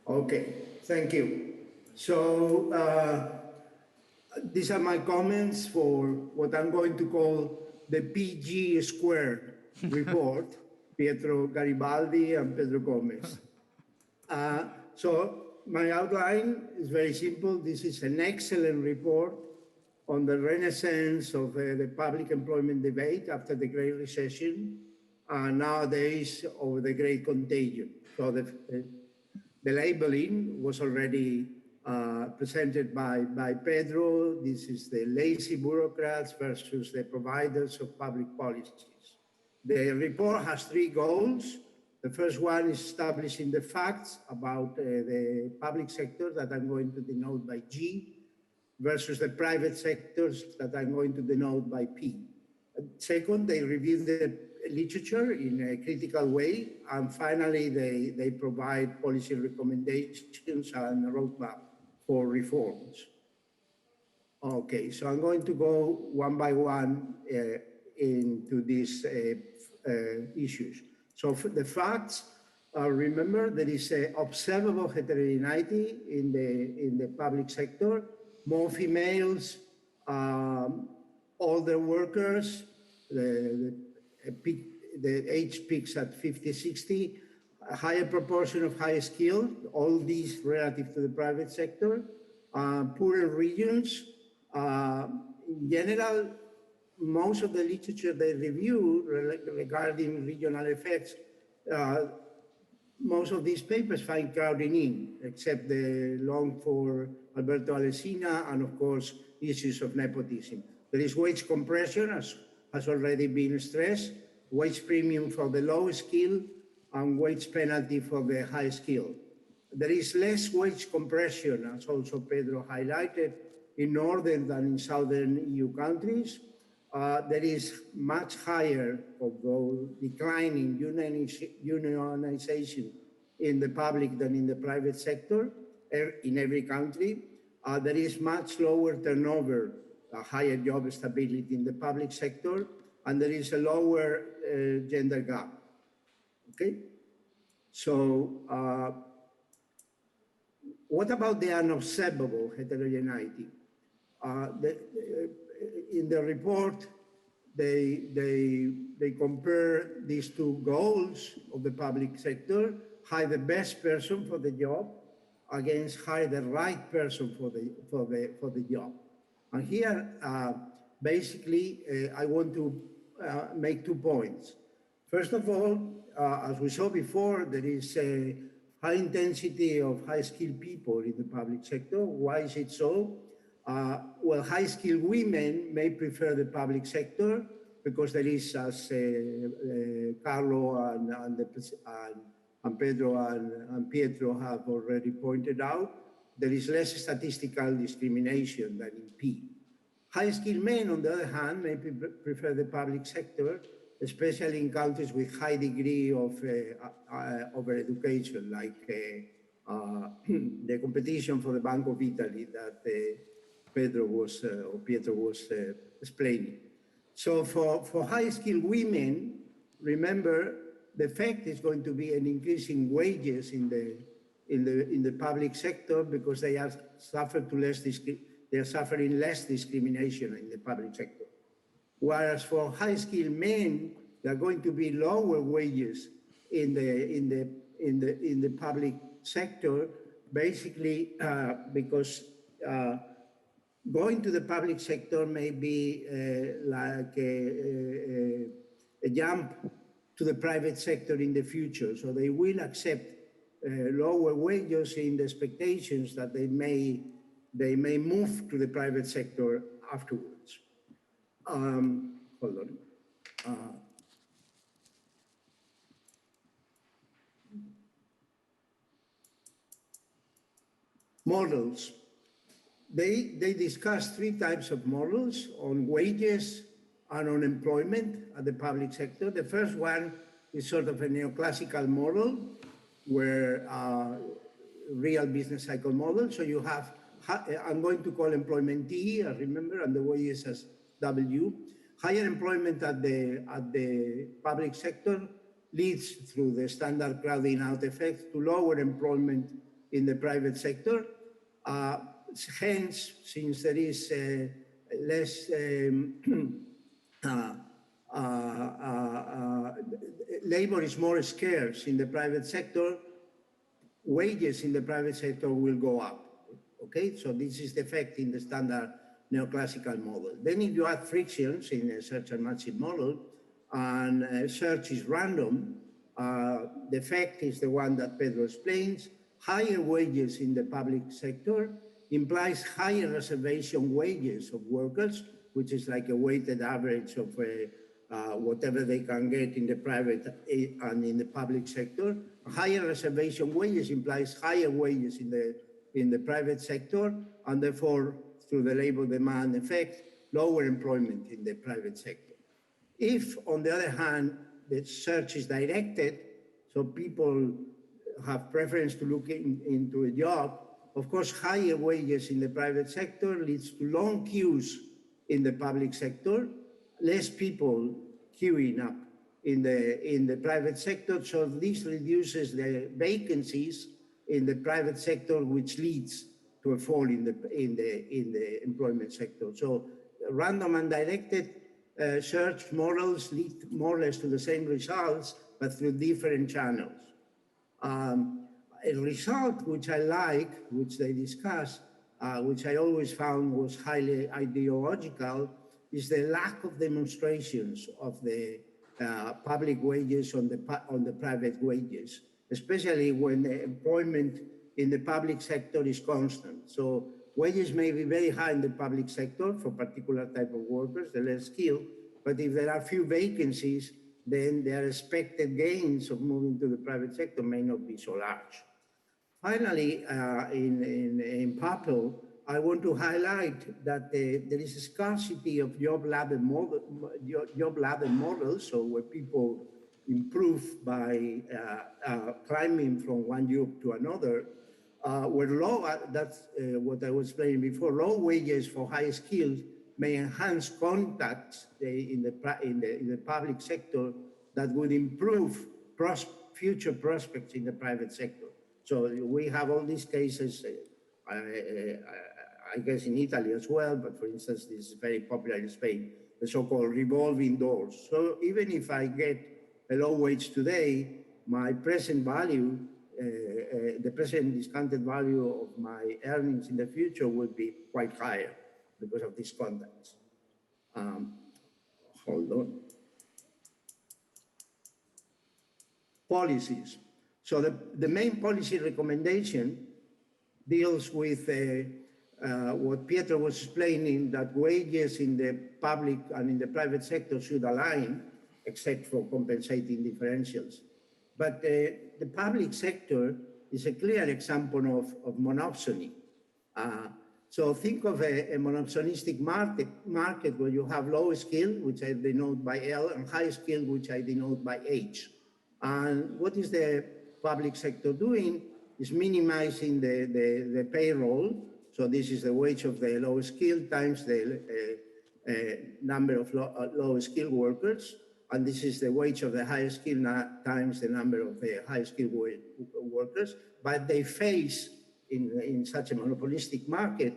Okay, thank you. So these are my comments for what I'm going to call the PG squared report, Pietro Garibaldi and Pedro Gomes. So my outline is very simple. This is an excellent report on the renaissance of the public employment debate after the Great Recession, nowadays of the Great Contagion. So the labeling was already presented by Pedro. This is the lazy bureaucrats versus the providers of public policies. The report has three goals. The first one is establishing the facts about the public sector that I'm going to denote by G versus the private sectors that I'm going to denote by P. Second, they review the literature in a critical way. And finally, they provide policy recommendations and a roadmap for reforms. Okay, so I'm going to go one by one into these issues. So for the facts, remember there is an observable heterogeneity in the public sector. More females, older workers, the age peaks at 50, 60, a higher proportion of high skilled, all these relative to the private sector, poorer regions. In general, most of the literature they review regarding regional effects, most of these papers find crowding in, except the long for Alberto Alesina, and of course, issues of nepotism. There is wage compression, as has already been stressed, wage premium for the low skill, and wage penalty for the high skill. There is less wage compression, as also Pedro highlighted, in northern than in southern EU countries. There is much higher, although declining, unionization in the public than in the private sector in every country. There is much lower turnover, higher job stability in the public sector, and there is a lower gender gap. Okay? So, what about the unobservable heterogeneity? In the report, they compare these two goals of the public sector: hire the best person for the job against hire the right person for the job. And here, basically, I want to make 2 points. First of all, as we saw before, there is a high intensity of high-skilled people in the public sector. Why is it so? well, high-skilled women may prefer the public sector because there is, as Carlo and Pedro and Pietro have already pointed out, there is less statistical discrimination than in P. High-skilled men, on the other hand, may prefer the public sector, especially in countries with high degree of education, like the competition for the Bank of Italy that Pietro was explaining. So for high-skilled women, remember, the effect is going to be an increase in wages in the public sector because they are suffering less discrimination in the public sector. Whereas for high-skilled men, there are going to be lower wages in the public sector, basically because going to the public sector may be like a jump to the private sector in the future. So they will accept lower wages in the expectations that they may move to the private sector afterwards. Hold on. Models. They discuss three types of models on wages and on employment at the public sector. The first one is sort of a neoclassical model where real business cycle model. So you have, I'm going to call employment T, remember, and the wages as W. Higher employment at the public sector leads through the standard crowding out effect to lower employment in the private sector. Hence, since there is less labor is more scarce in the private sector, wages in the private sector will go up. Okay, so this is the effect in the standard neoclassical model. Then if you add frictions in a search and matching model, and search is random, the effect is the one that Pedro explains. Higher wages in the public sector implies higher reservation wages of workers, which is like a weighted average of whatever they can get in the private and in the public sector. Higher reservation wages implies higher wages in the private sector, and therefore, through the labor demand effect, lower employment in the private sector. If, on the other hand, the search is directed, so people have preference to look into a job, of course, higher wages in the private sector leads to long queues in the public sector, less people queuing up in the private sector, so this reduces the vacancies in the private sector, which leads to a fall in the employment sector. So random and directed search models lead more or less to the same results, but through different channels. A result which I like, which they discuss, which I always found was highly ideological, is the lack of demonstrations of the public wages on the private wages, especially when the employment in the public sector is constant. So wages may be very high in the public sector for particular type of workers, the less skilled, but if there are few vacancies, then their expected gains of moving to the private sector may not be so large. Finally, in Paolo, I want to highlight that there is a scarcity of job ladder models, so where people improve by climbing from one job to another, where low, that's what I was explaining before, low wages for high skills may enhance contacts in the public sector that would improve future prospects in the private sector. So we have all these cases, I guess in Italy as well, but for instance, this is very popular in Spain, the so-called revolving doors. So even if I get a low wage today, my present value, the present discounted value of my earnings in the future will be quite higher because of these contacts. Hold on. Policies. So the main policy recommendation deals with what Pietro was explaining, that wages in the public and in the private sector should align, except for compensating differentials. But the public sector is a clear example of monopsony. So think of a monopsonistic market where you have low skill, which I denote by L, and high skill, which I denote by H. And what is the public sector doing is minimizing the payroll. So this is the wage of the low skill times the number of low skilled workers. And this is the wage of the high skill times the number of the high skilled workers. But they face, in such a monopolistic market,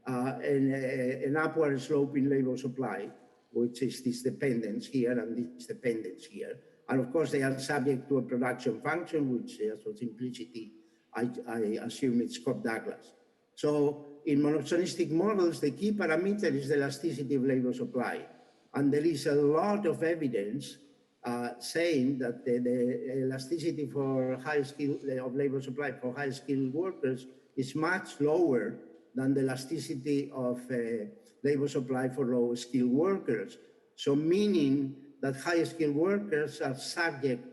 an upward sloping labor supply, which is this dependence here and this dependence here. And of course, they are subject to a production function, which for simplicity, I assume it's Scott Douglas. So in monopsonistic models, the key parameter is the elasticity of labor supply. And there is a lot of evidence saying that the elasticity for high skill of labor supply for high skilled workers is much lower than the elasticity of labor supply for low skilled workers. So meaning that high skilled workers are subject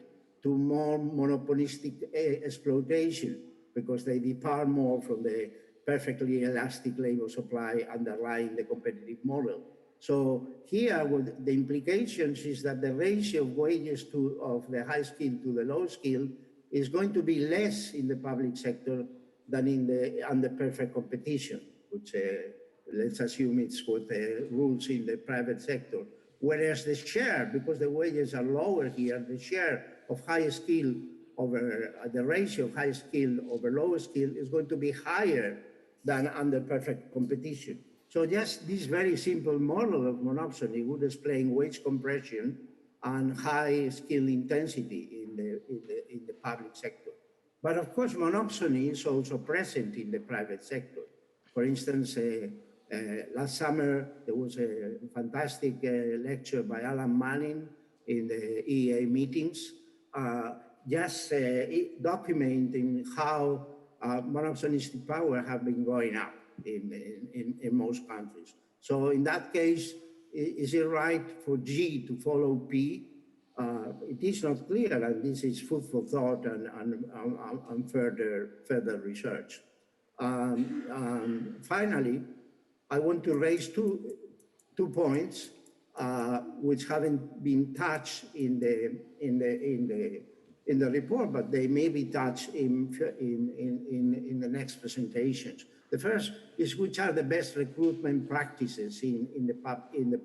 to more monopolistic exploitation because they depart more from the perfectly elastic labor supply underlying the competitive model. So here, what the implications is that the ratio of wages of the high skill to the low skill is going to be less in the public sector than in the under perfect competition, which let's assume it's what rules in the private sector. Whereas the share, because the wages are lower here, the share of high skill over the ratio of high skill over low skill is going to be higher than under perfect competition. So just this very simple model of monopsony would explain wage compression and high skill intensity in the public sector. But of course, monopsony is also present in the private sector. For instance, last summer, there was a fantastic lecture by Alan Manning in the EA meetings, just documenting how monopsonistic power have been going up in most countries. So in that case, is it right for G to follow P? It is not clear, and this is food for thought and further research. Finally, I want to raise two points which haven't been touched in the report, but they may be touched in the next presentations. The first is which are the best recruitment practices in the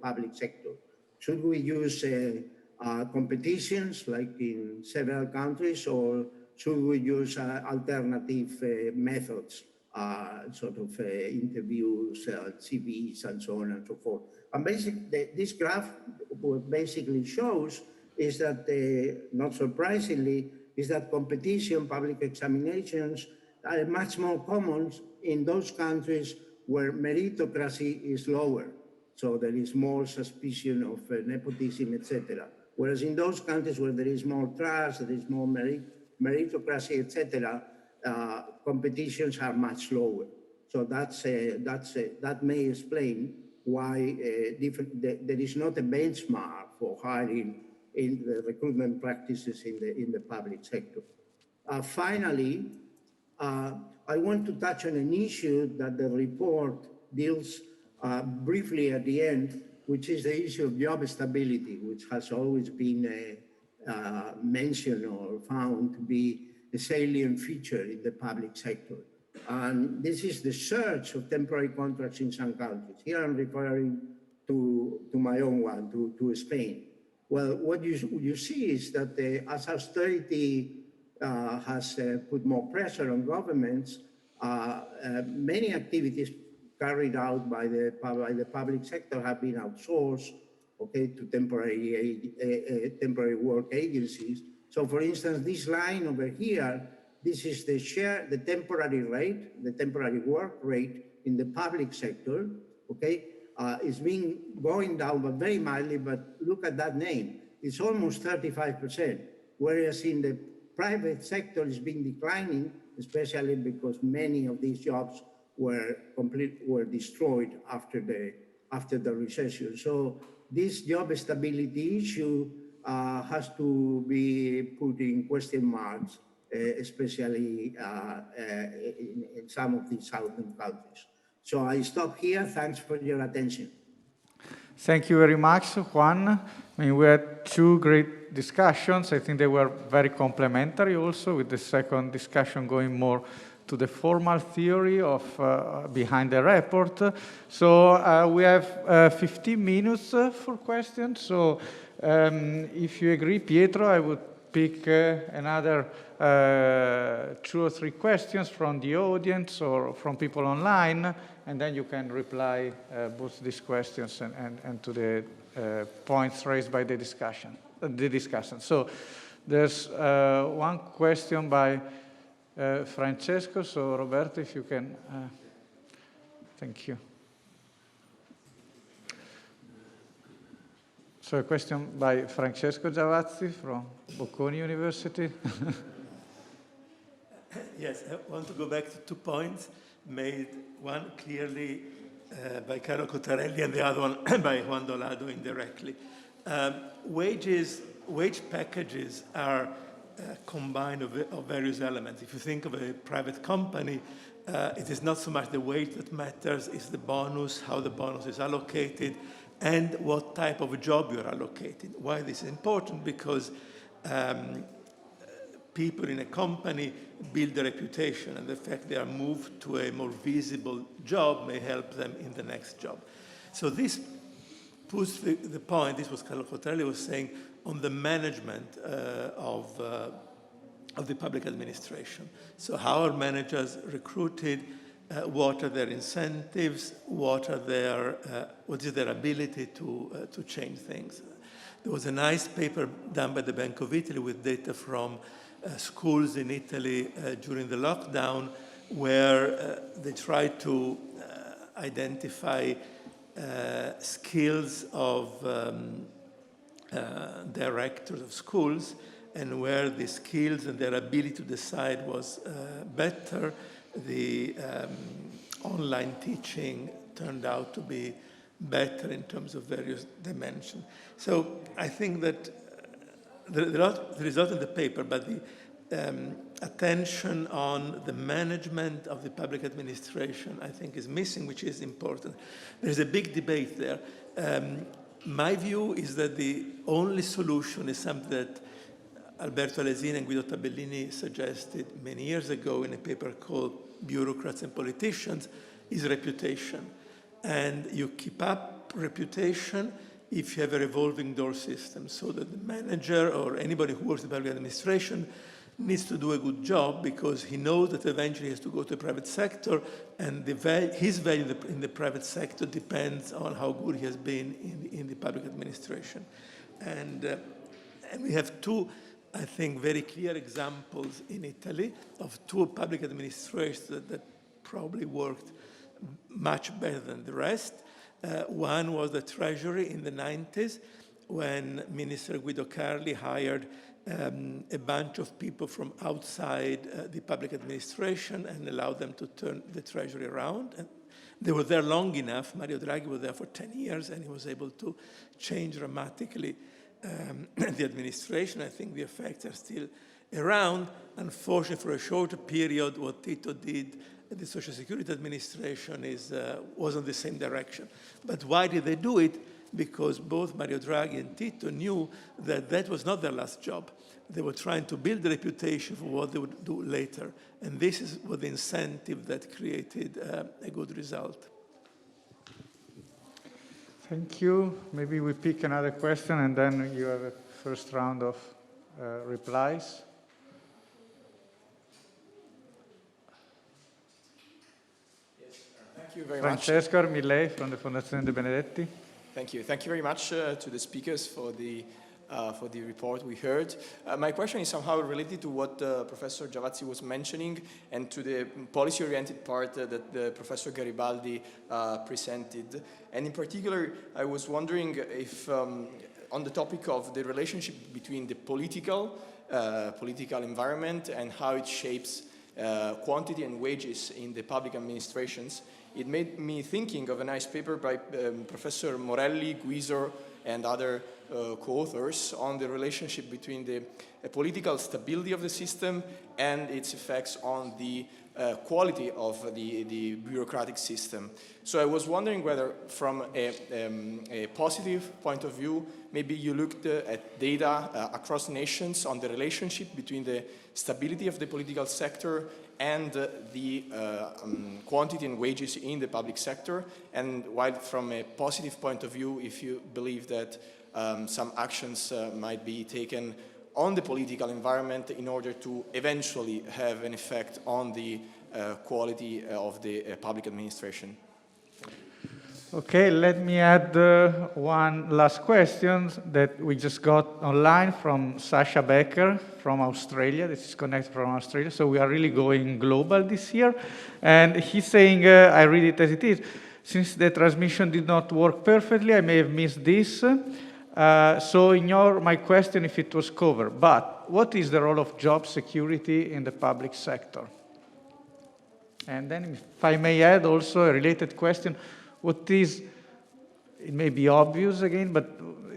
public sector. Should we use competitions like in several countries, or should we use alternative methods, sort of interviews, CVs, and so on and so forth? And basically, this graph what basically shows is that, not surprisingly, is that competition, public examinations are much more common in those countries where meritocracy is lower. So there is more suspicion of nepotism, etc. Whereas in those countries where there is more trust, there is more meritocracy, etc., competitions are much lower. So that may explain why there is not a benchmark for hiring in the recruitment practices in the public sector. Finally, I want to touch on an issue that the report deals briefly at the end, which is the issue of job stability, which has always been mentioned or found to be a salient feature in the public sector. And this is the surge of temporary contracts in some countries. Here I'm referring to my own one, to Spain. Well, what you see is that as austerity has put more pressure on governments, many activities carried out by the public sector have been outsourced, okay, to temporary work agencies. So for instance, this line over here, this is the share, the temporary rate, the temporary work rate in the public sector, okay? It's been going down, but very mildly, but look at that name. It's almost 35%, whereas in the private sector it's been declining, especially because many of these jobs were destroyed after the recession. So this job stability issue has to be put in question marks, especially in some of the southern countries. So I stop here. Thanks for your attention. Thank you very much, Juan. I mean, we had two great discussions. I think they were very complementary also, with the second discussion going more to the formal theory of behind the report. So we have 15 minutes for questions. So if you agree, Pietro, I would pick another 2 or 3 questions from the audience or from people online, and then you can reply both these questions and to the points raised by the discussion. So there's one question by Francesco. So Roberto, if you can, thank you. So a question by Francesco Giavazzi from Bocconi University. Yes, I want to go back to 2 points made, one clearly by Carlo Cottarelli and the other one by Juan Dolado indirectly. Wage packages are combined of various elements. If you think of a private company, it is not so much the wage that matters, it's the bonus, how the bonus is allocated, and what type of a job you're allocating. Why this is important? Because people in a company build a reputation, and the fact they are moved to a more visible job may help them in the next job. So this puts the point, this was Carlo Cottarelli was saying, on the management of the public administration. So how are managers recruited? What are their incentives? What is their ability to change things? There was a nice paper done by the Bank of Italy with data from schools in Italy during the lockdown, where they tried to identify skills of directors of schools, and where the skills and their ability to decide was better, the online teaching turned out to be better in terms of various dimensions. So I think that there is not in the paper, but the attention on the management of the public administration, I think, is missing, which is important. There's a big debate there. My view is that the only solution is something that Alberto Alesina and Guido Tabellini suggested many years ago in a paper called Bureaucrats and Politicians, is reputation. And you keep up reputation if you have a revolving door system, so that the manager or anybody who works in the public administration needs to do a good job, because he knows that eventually he has to go to the private sector, and his value in the private sector depends on how good he has been in the public administration. And we have two, I think, very clear examples in Italy of two public administrations that probably worked much better than the rest. One was the Treasury in the 90s, when Minister Guido Carli hired a bunch of people from outside the public administration and allowed them to turn the Treasury around. And they were there long enough. Mario Draghi was there for 10 years, and he was able to change dramatically the administration. I think the effects are still around. Unfortunately, for a shorter period, what Tito did at the Social Security Administration was on the same direction. But why did they do it? Because both Mario Draghi and Tito knew that that was not their last job. They were trying to build a reputation for what they would do later. And this is what the incentive that created a good result. Thank you. Maybe we pick another question, and then you have a first round of replies. Yes, thank you very Francesco Armilei from the Fondazione Debenedetti. Thank you. Thank you very much to the speakers for the report we heard. My question is somehow related to what Professor Giavazzi was mentioning, and to the policy-oriented part that Professor Garibaldi presented. And in particular, I was wondering if, on the topic of the relationship between the political environment and how it shapes quantity and wages in the public administrations, it made me thinking of a nice paper by Professor Morelli, Guizor, and other co-authors on the relationship between the political stability of the system and its effects on the quality of the bureaucratic system. So I was wondering whether from a positive point of view, maybe you looked at data across nations on the relationship between the stability of the political sector and the quantity and wages in the public sector, and while from a positive point of view, if you believe that some actions might be taken on the political environment in order to eventually have an effect on the quality of the public administration. Okay, let me add one last question that we just got online from Sasha Becker from Australia. This is connected from Australia, so we are really going global this year. And he's saying, I read it as it is, since the transmission did not work perfectly, I may have missed this. So my question if it was covered, but what is the role of job security in the public sector? And then if I may add also a related question, it may be obvious again, but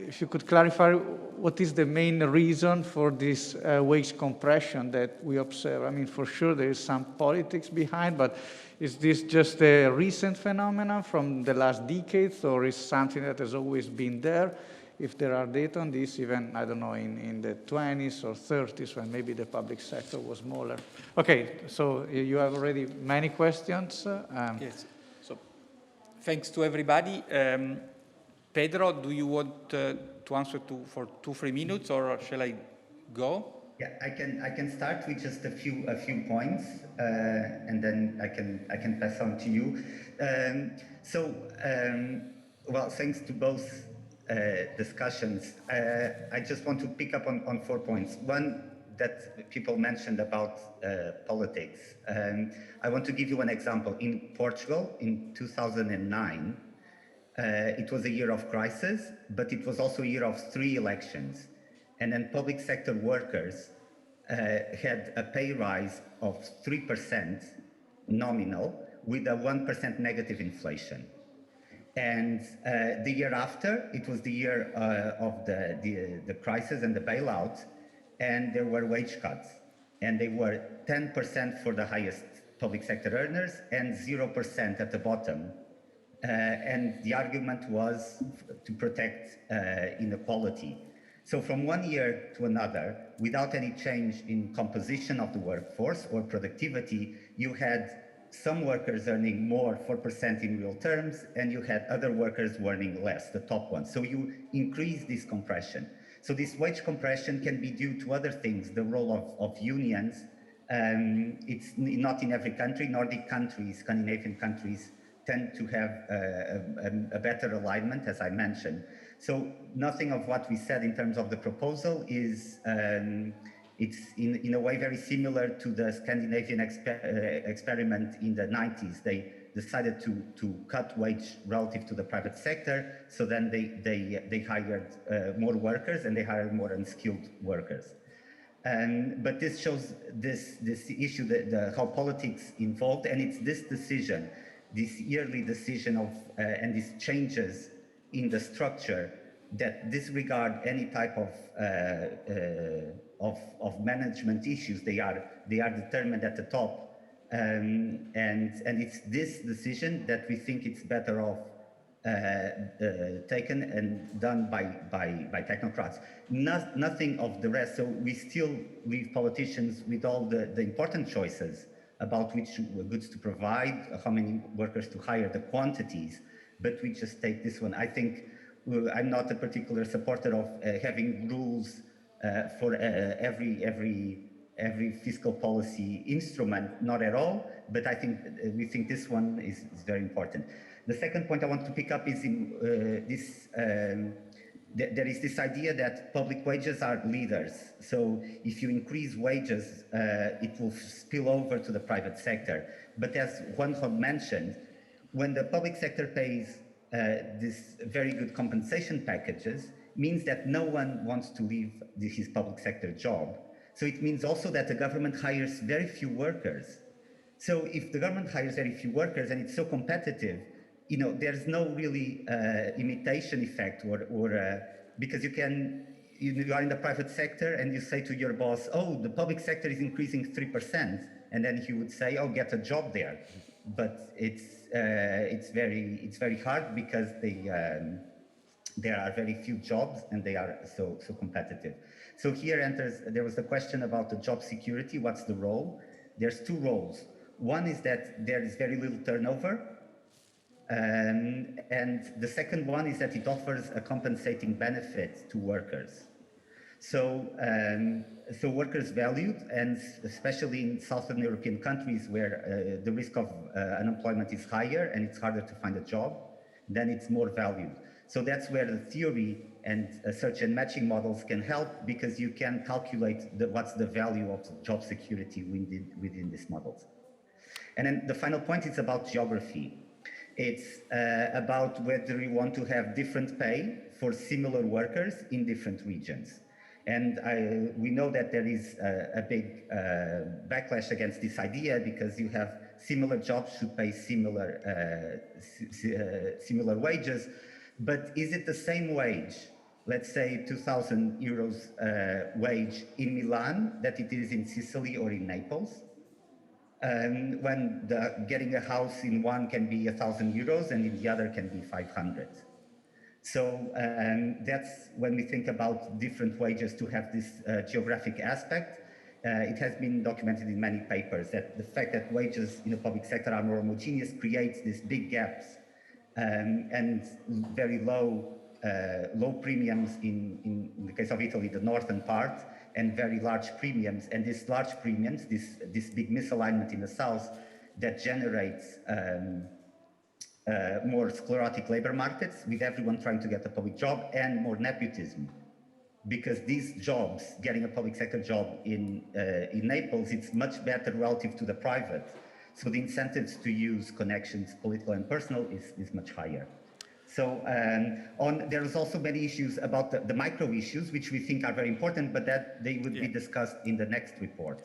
if you could clarify, what is the main reason for this wage compression that we observe? I mean, for sure there is some politics behind, but is this just a recent phenomenon from the last decades, or is something that has always been there? If there are data on this, even, I don't know, in the 20s or 30s, when maybe the public sector was smaller. Okay, so you have already many questions. Yes. Thanks to everybody. Pedro, do you want to answer for 2-3 minutes, or shall I go? Yeah, I can start with just a few points, and then I can pass on to you. Well, thanks to both discussions. I just want to pick up on 4 points. One that people mentioned about politics. I want to give you an example. In Portugal, in 2009, it was a year of crisis, but it was also a year of 3 elections. And then public sector workers had a pay rise of 3% nominal with a 1% negative inflation. And the year after, it was the year of the crisis and the bailout, and there were wage cuts. And they were 10% for the highest public sector earners and 0% at the bottom. And the argument was to protect inequality. So from one year to another, without any change in composition of the workforce or productivity, you had some workers earning more, 4% in real terms, and you had other workers earning less, the top ones. So you increase this compression. So this wage compression can be due to other things, the role of unions. It's not in every country. Nordic countries, Scandinavian countries, tend to have a better alignment, as I mentioned. So nothing of what we said in terms of the proposal is, it's in a way very similar to the Scandinavian experiment in the 90s. They decided to cut wage relative to the private sector, so then they hired more workers and they hired more unskilled workers. But this shows this issue, how politics involved, and it's this decision, this yearly decision of and these changes in the structure that disregard any type of management issues. They are determined at the top, and it's this decision that we think it's better off taken and done by technocrats. Nothing of the rest. So we still leave politicians with all the important choices about which goods to provide, how many workers to hire, the quantities, but we just take this one. I think I'm not a particular supporter of having rules for every fiscal policy instrument, not at all, but I think we think this one is very important. The second point I want to pick up is in there is this idea that public wages are leaders. So if you increase wages, it will spill over to the private sector. But as Juan mentioned, when the public sector pays this very good compensation packages, means that no one wants to leave his public sector job. So it means also that the government hires very few workers. So if the government hires very few workers and it's so competitive, you know, there's no really imitation effect, because you are in the private sector and you say to your boss, oh, the public sector is increasing 3%, and then he would say, oh, get a job there. But it's very hard because there are very few jobs and they are so competitive. So here there was the question about the job security. What's the role? There's two roles. One is that there is very little turnover. And the second one is that it offers a compensating benefit to workers. So workers valued, and especially in Southern European countries where the risk of unemployment is higher and it's harder to find a job, then it's more valued. So that's where the theory and search and matching models can help, because you can calculate what's the value of job security within these models. And then the final point is about geography. It's about whether you want to have different pay for similar workers in different regions. And we know that there is a big backlash against this idea, because you have similar jobs should pay similar wages. But is it the same wage, let's say 2,000 euros wage in Milan, that it is in Sicily or in Naples? When getting a house in one can be 1,000 euros and in the other can be 500. So that's when we think about different wages to have this geographic aspect. It has been documented in many papers that the fact that wages in the public sector are more homogeneous creates these big gaps and very low premiums in the case of Italy, the northern part, and very large premiums. And these large premiums, this big misalignment in the south, that generates more sclerotic labor markets with everyone trying to get a public job, and more nepotism. Because these jobs, getting a public sector job in Naples, it's much better relative to the private. So the incentives to use connections, political and personal, is much higher. So there's also many issues about the micro issues, which we think are very important, but that they would be discussed in the next report.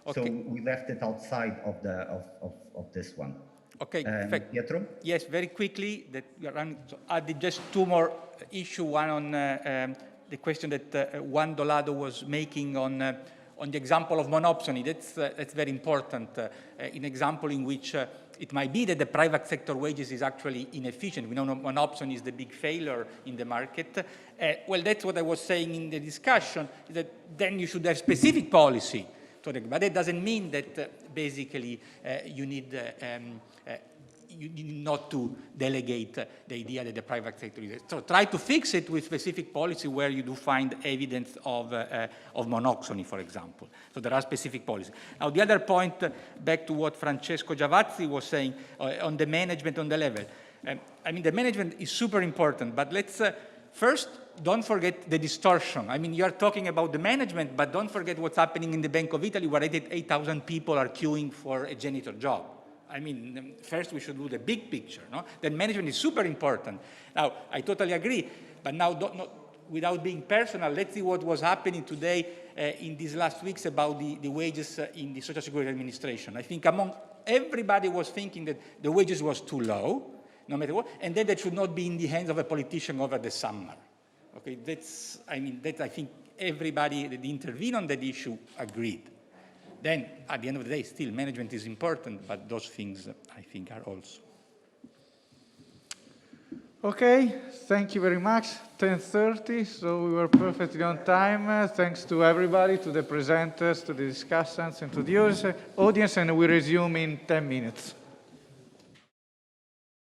Okay. So we left it outside of this one. Okay, Pietro? Yes, very quickly, that we are running. So I did just two more issues. One on the question that Juan Dolado was making on the example of monopsony. That's very important. An example in which it might be that the private sector wages is actually inefficient. We know monopsony is the big failure in the market. Well, that's what I was saying in the discussion, is that then you should have specific policy. But that doesn't mean that basically you need not to delegate the idea that the private sector is. So try to fix it with specific policy where you do find evidence of monopsony, for example. So there are specific policies. Now the other point, back to what Francesco Giavazzi was saying on the management on the level. I mean, the management is super important, but let's first, don't forget the distortion. I mean, you are talking about the management, but don't forget what's happening in the Bank of Italy, where 8,000 people are queuing for a janitor job. I mean, first we should do the big picture, no? Then management is super important. Now, I totally agree, but now without being personal, let's see what was happening today in these last weeks about the wages in the Social Security Administration. I think among everybody was thinking that the wages was too low, no matter what, and then that should not be in the hands of a politician over the summer. Okay, I think everybody that intervened on that issue agreed. Then, at the end of the day, still management is important, but those things, I think, are also. Okay, thank you very much. 10:30, so we were perfectly on time. Thanks to everybody, to the presenters, to the discussants, and to the audience, and we resume in 10 minutes.